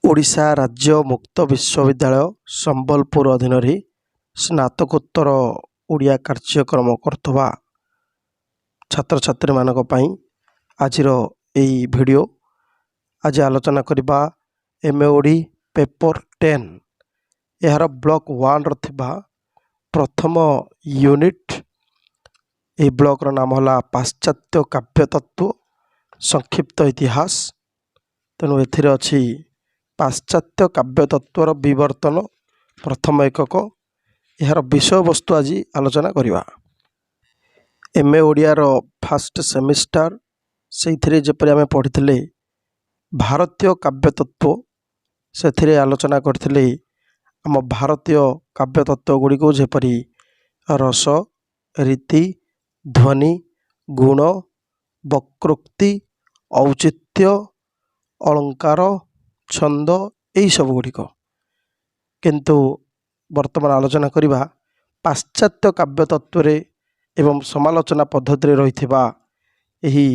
ଓଡ଼ିଶା ରାଜ୍ୟ ମୁକ୍ତ ବିଶ୍ୱବିଦ୍ୟାଳୟ ସମ୍ବଲପୁର ଅଧୀନରେ ସ୍ନାତକୋତ୍ତର ଓଡ଼ିଆ କାର୍ଯ୍ୟକ୍ରମ କରୁଥିବା ଛାତ୍ରଛାତ୍ରୀମାନଙ୍କ ପାଇଁ ଆଜିର ଏହି ଭିଡ଼ିଓ। ଆଜି ଆଲୋଚନା କରିବା MA ପେପର 10 ଏହାର ବ୍ଲକ୍ 1ର ଥିବା ପ୍ରଥମ ୟୁନିଟ୍। ଏହି ବ୍ଲକ୍ର ନାମ ହେଲା ପାଶ୍ଚାତ୍ୟ କାବ୍ୟତତ୍ତ୍ୱ ସଂକ୍ଷିପ୍ତ ଇତିହାସ। ତେଣୁ ଏଥିରେ ଅଛି ପାଶ୍ଚାତ୍ୟ କାବ୍ୟତତ୍ତ୍ୱର ବିବର୍ତ୍ତନ ପ୍ରଥମ ଏକକ। ଏହାର ବିଷୟବସ୍ତୁ ଆଜି ଆଲୋଚନା କରିବା। MA ଓଡ଼ିଆର ଫାଷ୍ଟ ସେମିଷ୍ଟାର ସେଇଥିରେ ଯେପରି ଆମେ ପଢ଼ିଥିଲେ ଭାରତୀୟ କାବ୍ୟତତ୍ତ୍ୱ, ସେଥିରେ ଆଲୋଚନା କରିଥିଲେ ଆମ ଭାରତୀୟ କାବ୍ୟତତ୍ତ୍ୱ ଗୁଡ଼ିକୁ, ଯେପରି ରସ, ରୀତି, ଧ୍ୱନି, ଗୁଣ, ବକ୍ରୋକ୍ତି, ଔଚିତ୍ୟ, ଅଳଙ୍କାର, ଛନ୍ଦ, ଏହିସବୁ ଗୁଡ଼ିକ। କିନ୍ତୁ ବର୍ତ୍ତମାନ ଆଲୋଚନା କରିବା ପାଶ୍ଚାତ୍ୟ କାବ୍ୟତତ୍ତ୍ୱରେ ଏବଂ ସମାଲୋଚନା ପଦ୍ଧତିରେ ରହିଥିବା ଏହି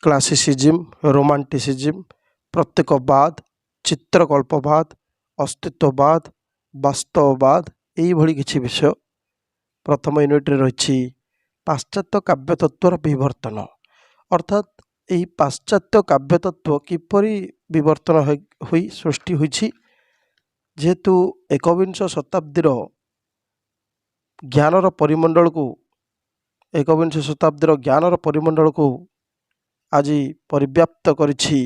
କ୍ଲାସିସିଜିମ୍, ରୋମାଣ୍ଟିସିଜିମ୍, ପ୍ରତ୍ୟେକବାଦ, ଚିତ୍ରକଳ୍ପବାଦ, ଅସ୍ତିତ୍ୱବାଦ, ବାସ୍ତବବାଦ, ଏହିଭଳି କିଛି ବିଷୟ। ପ୍ରଥମ ୟୁନିଟ୍ରେ ରହିଛି ପାଶ୍ଚାତ୍ୟ କାବ୍ୟତତ୍ତ୍ୱର ବିବର୍ତ୍ତନ, ଅର୍ଥାତ୍ ଏହି ପାଶ୍ଚାତ୍ୟ କାବ୍ୟତତ୍ତ୍ୱ କିପରି ବିବର୍ତ୍ତନ ହୋଇ ସୃଷ୍ଟି ହୋଇଛି। ଯେହେତୁ ଏକବିଂଶ ଶତାବ୍ଦୀର ଜ୍ଞାନର ପରିମଣ୍ଡଳକୁ ଆଜି ପରିବ୍ୟାପ୍ତ କରିଛି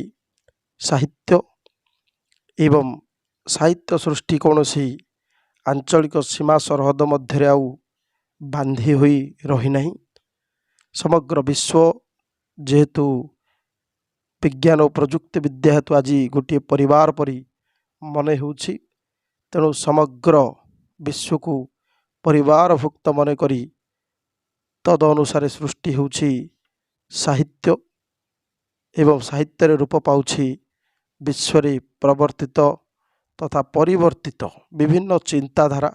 ସାହିତ୍ୟ, ଏବଂ ସାହିତ୍ୟ ସୃଷ୍ଟି କୌଣସି ଆଞ୍ଚଳିକ ସୀମା ସରହଦ ମଧ୍ୟରେ ଆଉ ବାନ୍ଧି ହୋଇ ରହିନାହିଁ। ସମଗ୍ର ବିଶ୍ୱ ଯେହେତୁ ବିଜ୍ଞାନ ଓ ପ୍ରଯୁକ୍ତି ବିଦ୍ୟା ହେତୁ ଆଜି ଗୋଟିଏ ପରିବାର ପରି ମନେ ହେଉଛି, ତେଣୁ ସମଗ୍ର ବିଶ୍ୱକୁ ପରିବାରଭୁକ୍ତ ମନେକରି ତଦ ଅନୁସାରେ ସୃଷ୍ଟି ହେଉଛି ସାହିତ୍ୟ, ଏବଂ ସାହିତ୍ୟରେ ରୂପ ପାଉଛି ବିଶ୍ୱରେ ପ୍ରବର୍ତ୍ତିତ ତଥା ପରିବର୍ତ୍ତିତ ବିଭିନ୍ନ ଚିନ୍ତାଧାରା,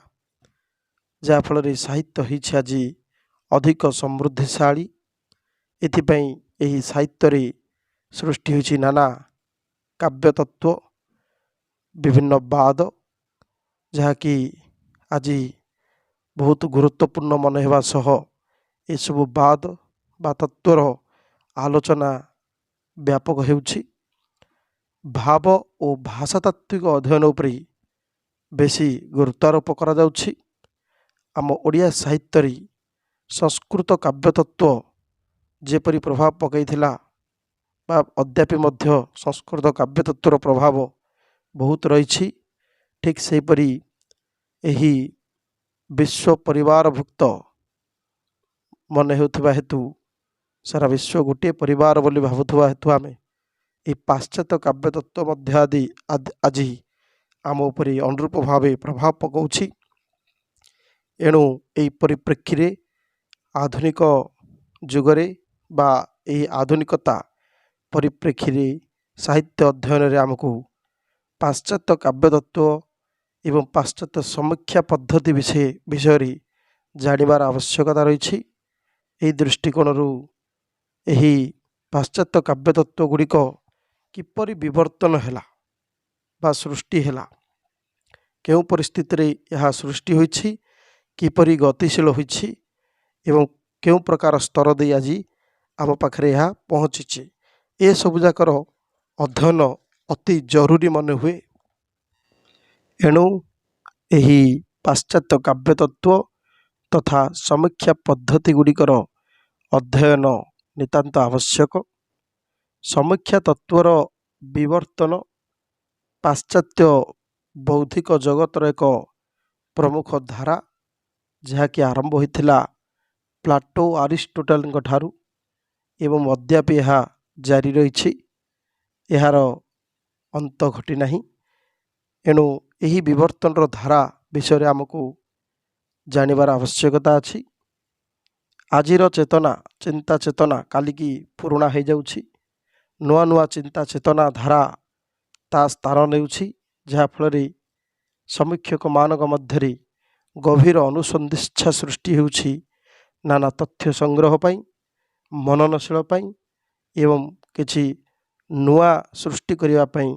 ଯାହାଫଳରେ ସାହିତ୍ୟ ହୋଇଛି ଆଜି ଅଧିକ ସମୃଦ୍ଧିଶାଳୀ। ଏଥିପାଇଁ ଏହି ସାହିତ୍ୟରେ ସୃଷ୍ଟି ହୋଇଛି ନାନା କାବ୍ୟତତ୍ତ୍ୱ, ବିଭିନ୍ନ ବାଦ, ଯାହାକି ଆଜି ବହୁତ ଗୁରୁତ୍ୱପୂର୍ଣ୍ଣ ମନେ ହେବା ସହ ଏସବୁ ବାଦ ବା ତତ୍ତ୍ୱର ଆଲୋଚନା ବ୍ୟାପକ ହେଉଛି। ଭାବ ଓ ଭାଷାତାତ୍ତ୍ୱିକ ଅଧ୍ୟୟନ ଉପରେ ବେଶୀ ଗୁରୁତ୍ୱାରୋପ କରାଯାଉଛି। ଆମ ଓଡ଼ିଆ ସାହିତ୍ୟରେ ସଂସ୍କୃତ କାବ୍ୟତତ୍ତ୍ୱ ଯେପରି ପ୍ରଭାବ ପକାଇଥିଲା ବା ଅଦ୍ୟାପି ମଧ୍ୟ ସଂସ୍କୃତ କାବ୍ୟତତ୍ତ୍ୱର ପ୍ରଭାବ ବହୁତ ରହିଛି, ଠିକ୍ ସେହିପରି ଏହି ବିଶ୍ୱ ପରିବାରଭୁକ୍ତ ମନେ ହେଉଥିବା ହେତୁ, ସାରା ବିଶ୍ୱ ଗୋଟିଏ ପରିବାର ବୋଲି ଭାବୁଥିବା ହେତୁ ଆମେ ଏହି ପାଶ୍ଚାତ୍ୟ କାବ୍ୟତତ୍ତ୍ୱ ମଧ୍ୟ ଆଜି ଆମ ଉପରେ ଅନୁରୂପ ଭାବେ ପ୍ରଭାବ ପକାଉଛି। ଏଣୁ ଏହି ପରିପ୍ରେକ୍ଷୀରେ ଆଧୁନିକ ଯୁଗରେ ବା ଏହି ଆଧୁନିକତା ପରିପ୍ରେକ୍ଷୀରେ ସାହିତ୍ୟ ଅଧ୍ୟୟନରେ ଆମକୁ ପାଶ୍ଚାତ୍ୟ କାବ୍ୟତତ୍ତ୍ୱ ଏବଂ ପାଶ୍ଚାତ୍ୟ ସମୀକ୍ଷା ପଦ୍ଧତି ବିଷୟରେ ଜାଣିବାର ଆବଶ୍ୟକତା ରହିଛି। ଏହି ଦୃଷ୍ଟିକୋଣରୁ ଏହି ପାଶ୍ଚାତ୍ୟ କାବ୍ୟତତ୍ତ୍ୱ ଗୁଡ଼ିକ କିପରି ବିବର୍ତ୍ତନ ହେଲା ବା ସୃଷ୍ଟି ହେଲା, କେଉଁ ପରିସ୍ଥିତିରେ ଏହା ସୃଷ୍ଟି ହୋଇଛି, କିପରି ଗତିଶୀଳ ହୋଇଛି ଏବଂ କେଉଁ ପ୍ରକାର ସ୍ତର ଦେଇ ଆଜି ଆମ ପାଖରେ ଏହା ପହଞ୍ଚିଛି, ଏସବୁ ଯାକର ଅଧ୍ୟୟନ ଅତି ଜରୁରୀ ମନେ ହୁଏ। ଏଣୁ ଏହି ପାଶ୍ଚାତ୍ୟ କାବ୍ୟତତ୍ତ୍ୱ ତଥା ସମୀକ୍ଷା ପଦ୍ଧତି ଗୁଡ଼ିକର ଅଧ୍ୟୟନ ନିତାନ୍ତ ଆବଶ୍ୟକ। ସମୀକ୍ଷା ତତ୍ତ୍ୱର ବିବର୍ତ୍ତନ ପାଶ୍ଚାତ୍ୟ ବୌଦ୍ଧିକ ଜଗତର ଏକ ପ୍ରମୁଖ ଧାରା, ଯାହାକି ଆରମ୍ଭ ହୋଇଥିଲା ପ୍ଲାଟୋ ଆରିଷ୍ଟୋଟଲଙ୍କ ଠାରୁ ଏବଂ ଅଦ୍ୟାପି ଏହା ଜାରି ରହିଛି, ଏହାର ଅନ୍ତ ଘଟିନାହିଁ। ଏଣୁ ଏହି ବିବର୍ତ୍ତନର ଧାରା ବିଷୟରେ ଆମକୁ ଜାଣିବାର ଆବଶ୍ୟକତା ଅଛି। ଆଜିର ଚିନ୍ତା ଚେତନା କାଲିକି ପୁରୁଣା ହୋଇଯାଉଛି, ନୂଆ ନୂଆ ଚିନ୍ତା ଚେତନା ଧାରା ତା ସ୍ଥାନ ନେଉଛି, ଯାହାଫଳରେ ସମୀକ୍ଷକମାନଙ୍କ ମଧ୍ୟରେ ଗଭୀର ଅନୁସନ୍ଧିତ୍ସା ସୃଷ୍ଟି ହେଉଛି ନାନା ତଥ୍ୟ ସଂଗ୍ରହ ପାଇଁ, ମନନଶୀଳ ପାଇଁ ଏବଂ କିଛି ନୂଆ ସୃଷ୍ଟି କରିବା ପାଇଁ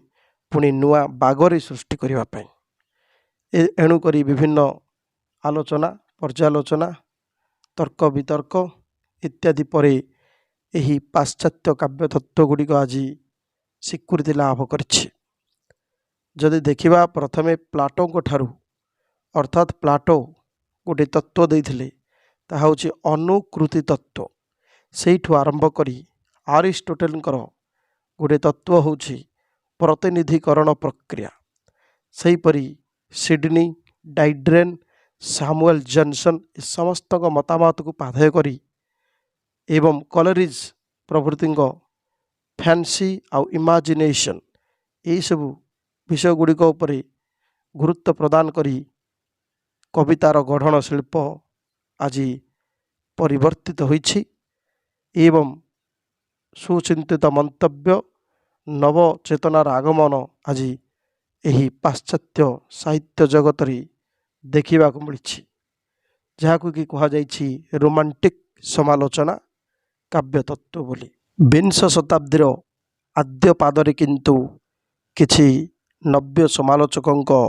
पुणी नुआ बागरे सृष्टि करिबा पई। एणुकरी विभिन्न आलोचना पर्यालोचना तर्क वितर्क इत्यादि परे यही पाश्चात्य काव्य तत्व गुड़िक आज स्वीकृति लाभ करिछि। जदि देखिबा प्रथमे प्लाटो ठारू अर्थात प्लाटो गोटे तत्व देइथिले ताहा होछि अनुकृति तत्व। सेठु आरंभ करी आरिस्टोटेलଙ୍କର गोटे तत्व होछि प्रतिनिधिकरण प्रक्रिया। सेहीपरि सिडनी डाइड्रेन सामुएल जॉनसन ए समस्त मतामत को पाधेय करी एवं कलरिज प्रभृति फैंसी आउ इमाजिनेशन यही सब विषय गुड़िक उपरे गुरुत्व प्रदान करी कवितार गढ़न शिल्प आज परिवर्तित होइछि एवं सुचिंतित मंतव्य नवचेतनार आगमन आज यही पाश्चात्य साहित्य जगत देखा मिली जहाकु कि कहा जाइछि रोमांटिक समालोचना काव्य तत्व बोली। विंश शताब्दीर आद्य पादरे किंतु किछि नव्य समालोचकों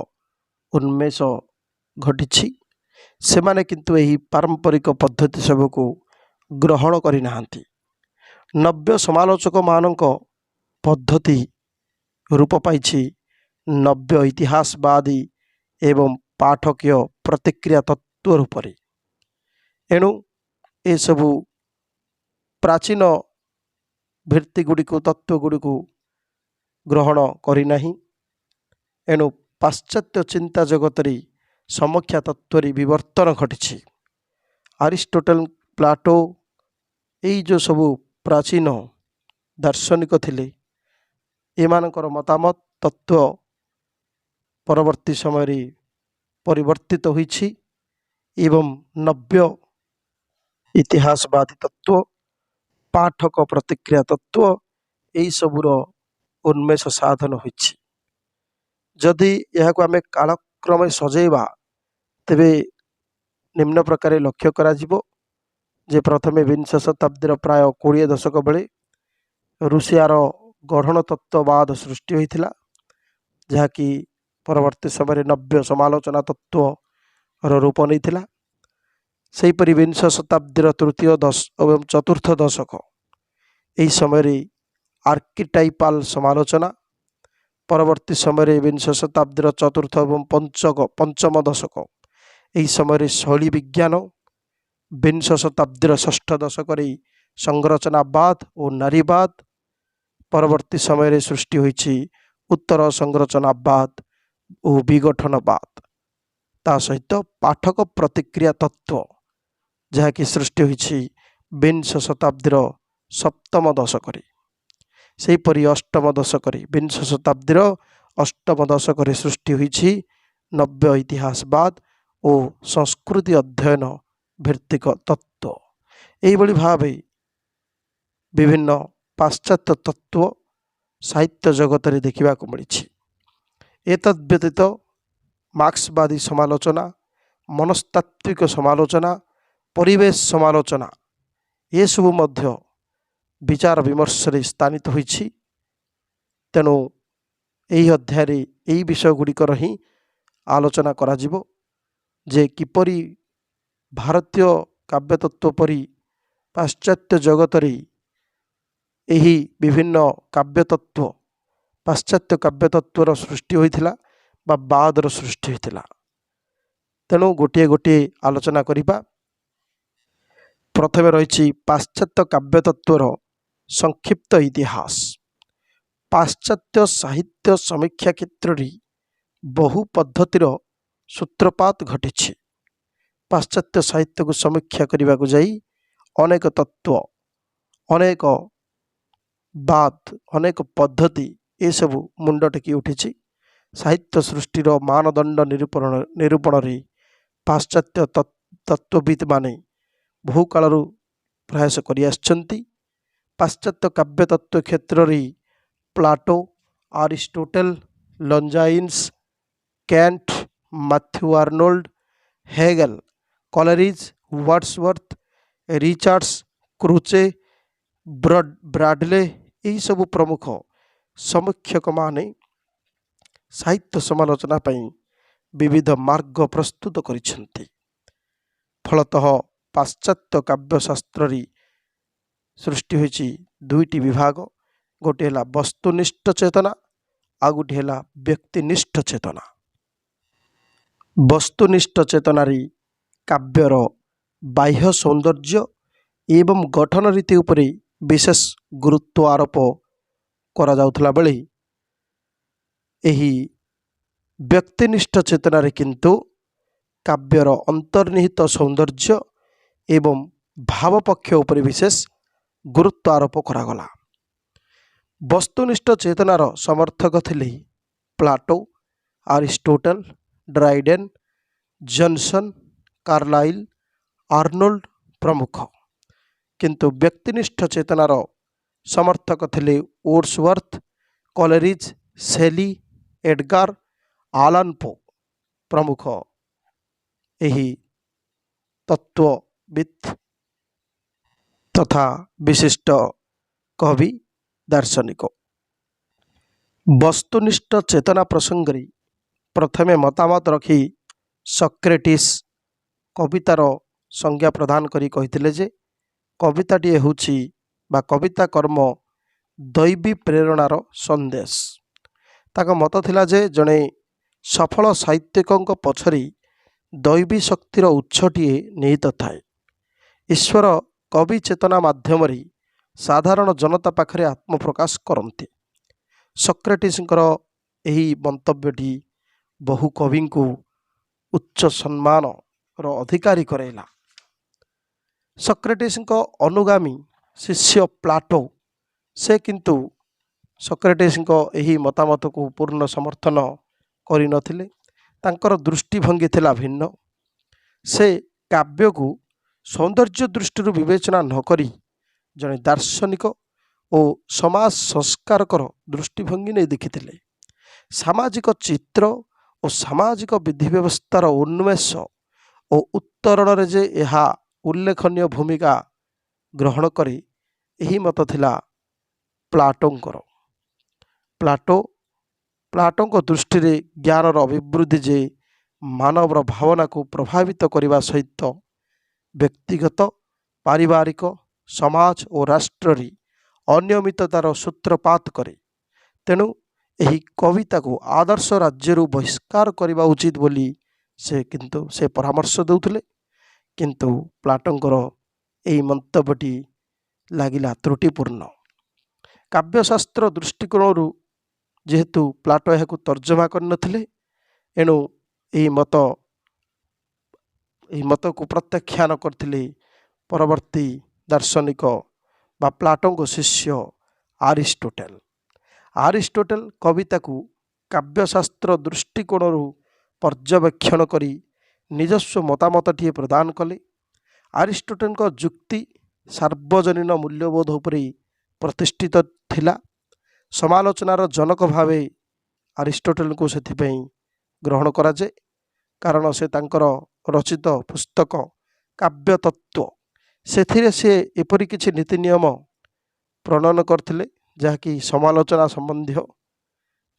उन्मेष घटी सेमाने किंतु यही पारंपरिक पद्धति सबको ग्रहण करि नाहांती। नव्य समालोचक मानक पद्धति रूप पाइछि नव्य इतिहासवादी एवं पाठकीय प्रतिक्रिया तत्व रूपरे। एणु ए सबु प्राचीन भित्ति गुड़िक तत्व गुड़िक ग्रहण करिनाही। एणु पाश्चात्य चिंता जगतरी समख्या तत्व विवर्तन घटी। आरिस्टोटेल प्लाटो यही जो सबु प्राचीन दार्शनिक थिले एमानकर मतामत तत्व परवर्ती समय परिवर्तित होइछि एवं नव्य इतिहासवादी तत्व पाठक प्रतिक्रिया तत्व यही सबुर उन्मेष साधन होइछि। जदि यह आम कालक्रमे सजेवा तेबे निम्न प्रकार लक्ष्य करा जिवो जे प्रथमे विंश शताब्दीर प्राय 20 दशक बेले रूसियार गढ़न तत्ववाद सृष्टि होइथिला जहाँकि परवर्ती समय नव्य समालोचना तत्व रूप नहीं। सेहीपरि विंश शताब्दीर तृतीय एवं चतुर्थ दशक यही समय आर्किटाइपाल समालोचना परवर्ती समय विंश शताब्दीर चतुर्थ एवं पंचम दशक यही समय शैली विज्ञान विंश शताब्दीर षष्ठ दशक संरचनावाद और नारीवाद परवर्ती समय सृष्टि होइछि उत्तर संरचनावाद और विघटनवाद ता सहित पाठक प्रतिक्रिया तत्व जहाँकि सृष्टि होइछि विंश शताब्दीर सप्तम दशक। सेहीपरि अष्टम दशक विंश शताब्दीर अष्टम दशक सृष्टि होइछि नव्य इतिहासवाद और संस्कृति अध्ययन भित्तिक तत्व। एहिभଳି भावे विभिन्न पाश्चात्य तत्व साहित्य जगत में देखा मिली। एतद्व्यतीत मार्क्सवादी समालोचना मनस्तात्विक समालोचना परिवेश समालोचना ये सबु मध्य विचार विमर्श स्थानित होइछि। तेणु यही अध्याय यही विषय गुड़िकर ही आलोचना करा जिवो जे किपरि भारतीय काव्य तत्व परि पाश्चात्य जगत यही विभिन्न काव्य तत्व पाश्चात्य काव्य तत्वर सृष्टि होइथिला बा बादर सृष्टि होइथिला। तेणु गोटे गोटे आलोचना करिबा। प्रथमे रही पाश्चात्य काव्य तत्वर संक्षिप्त इतिहास। पाश्चात्य साहित्य समीक्षा क्षेत्र में बहु पद्धतिर सूत्रपात घटी। पाश्चात्य साहित्य को समीक्षा करने को जाई अनेक तत्व अनेक बात अनेक पद्धति ये सब मुंड टेकी उठी। साहित्य सृष्टिर मानदंड निरूपण रे पाश्चात्य तत्वविद माने बहु कालरू प्रयास करि आछंती। पाश्चात्य काव्य तत्व क्षेत्र में Plato Aristotle Longinus Kant Matthew Arnold Hegel Coleridge Wordsworth Richards Croce Bradley यही सब प्रमुख समीक्षक माने ସାହିତ୍ୟ ସମାଲୋଚନା ପାଇଁ ବିବିଧ ମାର୍ଗ ପ୍ରସ୍ତୁତ କରିଛନ୍ତି। ଫଳତଃ ପାଶ୍ଚାତ୍ୟ କାବ୍ୟଶାସ୍ତ୍ରରେ ସୃଷ୍ଟି ହୋଇଛି ଦୁଇଟି ବିଭାଗ, ଗୋଟିଏ ହେଲା ବସ୍ତୁନିଷ୍ଠ ଚେତନା, ଆଉ ଗୋଟିଏ ହେଲା ବ୍ୟକ୍ତିନିଷ୍ଠ ଚେତନା। ବସ୍ତୁନିଷ୍ଠ ଚେତନାରେ କାବ୍ୟର ବାହ୍ୟ ସୌନ୍ଦର୍ଯ୍ୟ ଏବଂ ଗଠନ ରୀତି ଉପରେ ବିଶେଷ ଗୁରୁତ୍ୱ ଆରୋପ କରାଯାଉଥିଲା ବେଳେ ଏହି ବ୍ୟକ୍ତିନିଷ୍ଠ ଚେତନାରେ କିନ୍ତୁ କାବ୍ୟର ଅନ୍ତର୍ନିହିତ ସୌନ୍ଦର୍ଯ୍ୟ ଏବଂ ଭାବ ପକ୍ଷ ଉପରେ ବିଶେଷ ଗୁରୁତ୍ୱ ଆରୋପ କରାଗଲା। ବସ୍ତୁନିଷ୍ଠ ଚେତନାର ସମର୍ଥକ ଥିଲେ ପ୍ଲାଟୋ, ଆରିଷ୍ଟୋଟଲ, ଡ୍ରାଇଡେନ୍, ଜନସନ୍, କାର୍ଲାଇଲ୍, ଆର୍ନୋଲ୍ଡ ପ୍ରମୁଖ। କିନ୍ତୁ ବ୍ୟକ୍ତିନିଷ୍ଠ ଚେତନାର ସମର୍ଥକ ଥିଲେ ୱର୍ଡସୱର୍ଥ, କୋଲେରିଜ୍, ଶେଲି, ଏଡଗାର ଆଲାନ୍ ପୋ ପ୍ରମୁଖ ଏହି ତତ୍ତ୍ୱବିତ୍ ତଥା ବିଶିଷ୍ଟ କବି ଦାର୍ଶନିକ। ବସ୍ତୁନିଷ୍ଠ ଚେତନା ପ୍ରସଙ୍ଗରେ ପ୍ରଥମେ ମତାମତ ରଖି ସକ୍ରେଟିସ୍ କବିତାର ସଂଜ୍ଞା ପ୍ରଦାନ କରି କହିଥିଲେ ଯେ କବିତାଟିଏ ହେଉଛି ବା କବିତା କର୍ମ ଦୈବୀ ପ୍ରେରଣାର ସନ୍ଦେଶ। ତାଙ୍କ ମତ ଥିଲା ଯେ ଜଣେ ସଫଳ ସାହିତ୍ୟିକଙ୍କ ପଛରେ ଦୈବୀ ଶକ୍ତିର ଉତ୍ସଟିଏ ନିହିତ ଥାଏ। ଈଶ୍ୱର କବି ଚେତନା ମାଧ୍ୟମରେ ସାଧାରଣ ଜନତା ପାଖରେ ଆତ୍ମପ୍ରକାଶ କରନ୍ତି। ସକ୍ରେଟିସ୍ଙ୍କର ଏହି ମନ୍ତବ୍ୟଟି ବହୁ କବିଙ୍କୁ ଉଚ୍ଚ ସମ୍ମାନର ଅଧିକାରୀ କରାଇଲା। ସକ୍ରେଟିସ୍ଙ୍କ ଅନୁଗାମୀ ଶିଷ୍ୟ ପ୍ଲାଟୋ, ସେ କିନ୍ତୁ ସକ୍ରେଟିସ୍ଙ୍କ ଏହି ମତାମତକୁ ପୂର୍ଣ୍ଣ ସମର୍ଥନ କରିନଥିଲେ। ତାଙ୍କର ଦୃଷ୍ଟିଭଙ୍ଗୀ ଥିଲା ଭିନ୍ନ। ସେ କାବ୍ୟକୁ ସୌନ୍ଦର୍ଯ୍ୟ ଦୃଷ୍ଟିରୁ ବିବେଚନା ନ କରି ଜଣେ ଦାର୍ଶନିକ ଓ ସମାଜ ସଂସ୍କାରକର ଦୃଷ୍ଟିଭଙ୍ଗୀ ନେଇ ଦେଖିଥିଲେ। ସାମାଜିକ ଚିତ୍ର ଓ ସାମାଜିକ ବିଧି ବ୍ୟବସ୍ଥାର ଉନ୍ମେଷ ଓ ଉତ୍ତରଣରେ ଯେ ଏହା ଉଲ୍ଲେଖନୀୟ ଭୂମିକା ଗ୍ରହଣ କରେ, ଏହି ମତ ଥିଲା ପ୍ଲାଟୋଙ୍କର। ପ୍ଲାଟୋଙ୍କ ଦୃଷ୍ଟିରେ ଜ୍ଞାନର ଅଭିବୃଦ୍ଧି ଯେ ମାନବର ଭାବନାକୁ ପ୍ରଭାବିତ କରିବା ସହିତ ବ୍ୟକ୍ତିଗତ, ପାରିବାରିକ, ସମାଜ ଓ ରାଷ୍ଟ୍ରରେ ଅନିୟମିତତାର ସୂତ୍ରପାତ କରେ। ତେଣୁ ଏହି କବିତାକୁ ଆଦର୍ଶ ରାଜ୍ୟରୁ ବହିଷ୍କାର କରିବା ଉଚିତ ବୋଲି ସେ ପରାମର୍ଶ ଦେଉଥିଲେ। କିନ୍ତୁ ପ୍ଲାଟୋଙ୍କର ଏହି ମନ୍ତବ୍ୟଟି ଲାଗିଲା ତ୍ରୁଟିପୂର୍ଣ୍ଣ। କାବ୍ୟଶାସ୍ତ୍ର ଦୃଷ୍ଟିକୋଣରୁ ଯେହେତୁ ପ୍ଲାଟୋ ଏହାକୁ ତର୍ଜମା କରିନଥିଲେ, ଏଣୁ ଏହି ମତକୁ ପ୍ରତ୍ୟାଖ୍ୟାନ କରିଥିଲେ ପରବର୍ତ୍ତୀ ଦାର୍ଶନିକ ବା ପ୍ଲାଟୋଙ୍କ ଶିଷ୍ୟ ଆରିଷ୍ଟୋଟେଲ। ଆରିଷ୍ଟୋଟେଲ କବିତାକୁ କାବ୍ୟଶାସ୍ତ୍ର ଦୃଷ୍ଟିକୋଣରୁ ପର୍ଯ୍ୟବେକ୍ଷଣ କରି ନିଜସ୍ୱ ମତାମତଟିଏ ପ୍ରଦାନ କଲେ। ଆରିଷ୍ଟୋଟେଲଙ୍କ ଯୁକ୍ତି ସାର୍ବଜନୀନ ମୂଲ୍ୟବୋଧ ଉପରେ ପ୍ରତିଷ୍ଠିତ ଥିଲା। ସମାଲୋଚନାର ଜନକ ଭାବେ ଆରିଷ୍ଟୋଟେଲଙ୍କୁ ସେଥିପାଇଁ ଗ୍ରହଣ କରାଯାଏ, କାରଣ ସେ ତାଙ୍କର ରଚିତ ପୁସ୍ତକ କାବ୍ୟ ତତ୍ତ୍ୱ, ସେଥିରେ ସେ ଏପରି କିଛି ନୀତି ନିୟମ ପ୍ରଣୟନ କରିଥିଲେ ଯାହାକି ସମାଲୋଚନା ସମ୍ବନ୍ଧୀୟ।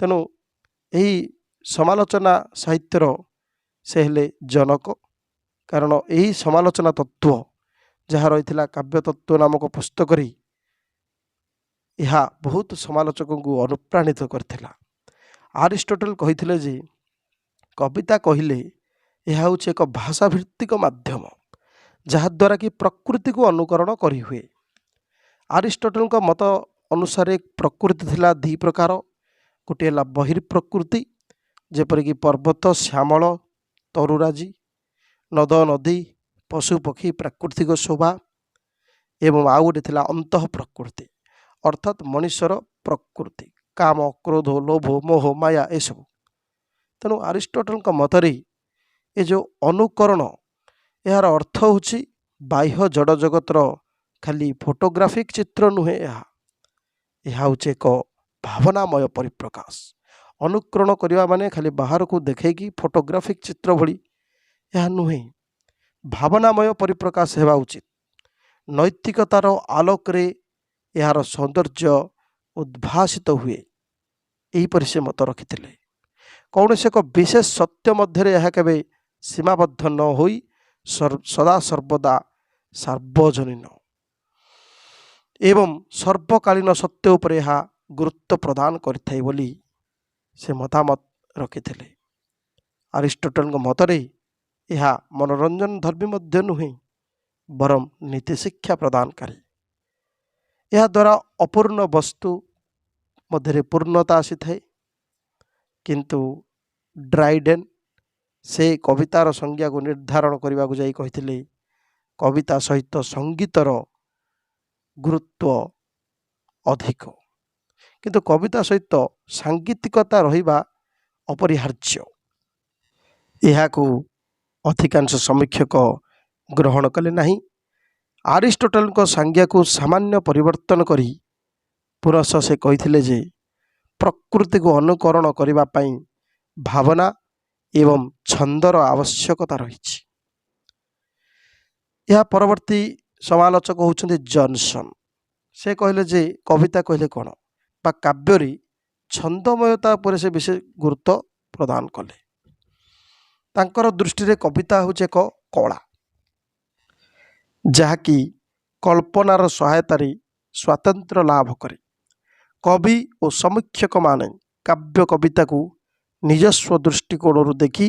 ତେଣୁ ଏହି ସମାଲୋଚନା ସାହିତ୍ୟର ସେ ହେଲେ ଜନକ, କାରଣ ଏହି ସମାଲୋଚନା ତତ୍ତ୍ୱ ଯାହା ରହିଥିଲା କାବ୍ୟ ତତ୍ତ୍ୱ ନାମକ ପୁସ୍ତକରେ, ଏହା ବହୁତ ସମାଲୋଚକଙ୍କୁ ଅନୁପ୍ରାଣିତ କରିଥିଲା। ଆରିଷ୍ଟୋଟେଲ କହିଥିଲେ ଯେ କବିତା କହିଲେ ଏହା ହେଉଛି ଏକ ଭାଷାଭିତ୍ତିକ ମାଧ୍ୟମ ଯାହାଦ୍ୱାରା କି ପ୍ରକୃତିକୁ ଅନୁକରଣ କରିହୁଏ। ଆରିଷ୍ଟୋଟେଲଙ୍କ ମତ ଅନୁସାରେ ପ୍ରକୃତି ଥିଲା ଦୁଇ ପ୍ରକାର। ଗୋଟିଏ ହେଲା ବହିର୍ପ୍ରକୃତି, ଯେପରିକି ପର୍ବତ, ଶ୍ୟାମଳ, ତରୁରାଜି, ନଦ ନଦୀ, ପଶୁପକ୍ଷୀ, ପ୍ରାକୃତିକ ଶୋଭା। ଏବଂ ଆଉ ଗୋଟିଏ ଥିଲା ଅନ୍ତଃ ପ୍ରକୃତି, ଅର୍ଥାତ୍ ମଣିଷର ପ୍ରକୃତି, କାମ, କ୍ରୋଧ, ଲୋଭ, ମୋହ, ମାୟା ଏସବୁ। ତେଣୁ ଆରିଷ୍ଟୋଟେଲଙ୍କ ମତରେ ଏ ଯେଉଁ ଅନୁକରଣ, ଏହାର ଅର୍ଥ ହେଉଛି ବାହ୍ୟ ଜଡ଼ ଜଗତର ଖାଲି ଫଟୋଗ୍ରାଫିକ୍ ଚିତ୍ର ନୁହେଁ। ଏହା ହେଉଛି ଏକ ଭାବନାମୟ ପରିପ୍ରକାଶ। ଅନୁକରଣ କରିବା ମାନେ ଖାଲି ବାହାରକୁ ଦେଖେଇକି ଫଟୋଗ୍ରାଫିକ୍ ଚିତ୍ର ଭଳି ଏହା ନୁହେଁ, ଭାବନାମୟ ପରିପ୍ରକାଶ ହେବା ଉଚିତ। ନୈତିକତାର ଆଲୋକରେ ଏହାର ସୌନ୍ଦର୍ଯ୍ୟ ଉଦ୍ଭାସିତ ହୁଏ, ଏହିପରି ସେ ମତ ରଖିଥିଲେ। କୌଣସି ଏକ ବିଶେଷ ସତ୍ୟ ମଧ୍ୟରେ ଏହା କେବେ ସୀମାବଦ୍ଧ ନ ହୋଇ ସଦା ସର୍ବଦା ସାର୍ବଜନୀନ ଏବଂ ସର୍ବକାଳୀନ ସତ୍ୟ ଉପରେ ଏହା ଗୁରୁତ୍ୱ ପ୍ରଦାନ କରିଥାଏ ବୋଲି ସେ ମତାମତ ରଖିଥିଲେ। ଆରିଷ୍ଟୋଟଲଙ୍କ ମତରେ ଏହା ମନୋରଞ୍ଜନ ଧର୍ମୀ ମଧ୍ୟ ନୁହେଁ, ବରଂ ନୀତିଶିକ୍ଷା ପ୍ରଦାନକାରୀ। ଏହାଦ୍ୱାରା ଅପୂର୍ଣ୍ଣ ବସ୍ତୁ ମଧ୍ୟରେ ପୂର୍ଣ୍ଣତା ଆସିଥାଏ। କିନ୍ତୁ ଡ୍ରାଇଡେନ୍ ସେ କବିତାର ସଂଜ୍ଞାକୁ ନିର୍ଦ୍ଧାରଣ କରିବାକୁ ଯାଇ କହିଥିଲେ, କବିତା ସହିତ ସଙ୍ଗୀତର ଗୁରୁତ୍ୱ ଅଧିକ, କିନ୍ତୁ କବିତା ସହିତ ସାଙ୍ଗୀତିକତା ରହିବା ଅପରିହାର୍ଯ୍ୟ। ଏହାକୁ ଅଧିକାଂଶ ସମୀକ୍ଷକ ଗ୍ରହଣ କଲେ ନାହିଁ। ଆରିଷ୍ଟୋଟଲଙ୍କ ସଂଜ୍ଞାକୁ ସାମାନ୍ୟ ପରିବର୍ତ୍ତନ କରି ପୁନଃ ସେ କହିଥିଲେ ଯେ ପ୍ରକୃତିକୁ ଅନୁକରଣ କରିବା ପାଇଁ ଭାବନା ଏବଂ ଛନ୍ଦର ଆବଶ୍ୟକତା ରହିଛି। ଏହା ପରବର୍ତ୍ତୀ ସମାଲୋଚକ ହେଉଛନ୍ତି ଜନସନ୍। ସେ କହିଲେ ଯେ କବିତା କହିଲେ କ'ଣ ବା କାବ୍ୟରେ ଛନ୍ଦମୟତା ଉପରେ ସେ ବିଶେଷ ଗୁରୁତ୍ୱ ପ୍ରଦାନ କଲେ। ତାଙ୍କର ଦୃଷ୍ଟିରେ କବିତା ହେଉଛି ଏକ କଳା ଯାହାକି କଳ୍ପନାର ସହାୟତାରେ ସ୍ୱାତନ୍ତ୍ର୍ୟ ଲାଭ କରେ। କବି ଓ ସମୀକ୍ଷକମାନେ କାବ୍ୟ କବିତାକୁ ନିଜସ୍ୱ ଦୃଷ୍ଟିକୋଣରୁ ଦେଖି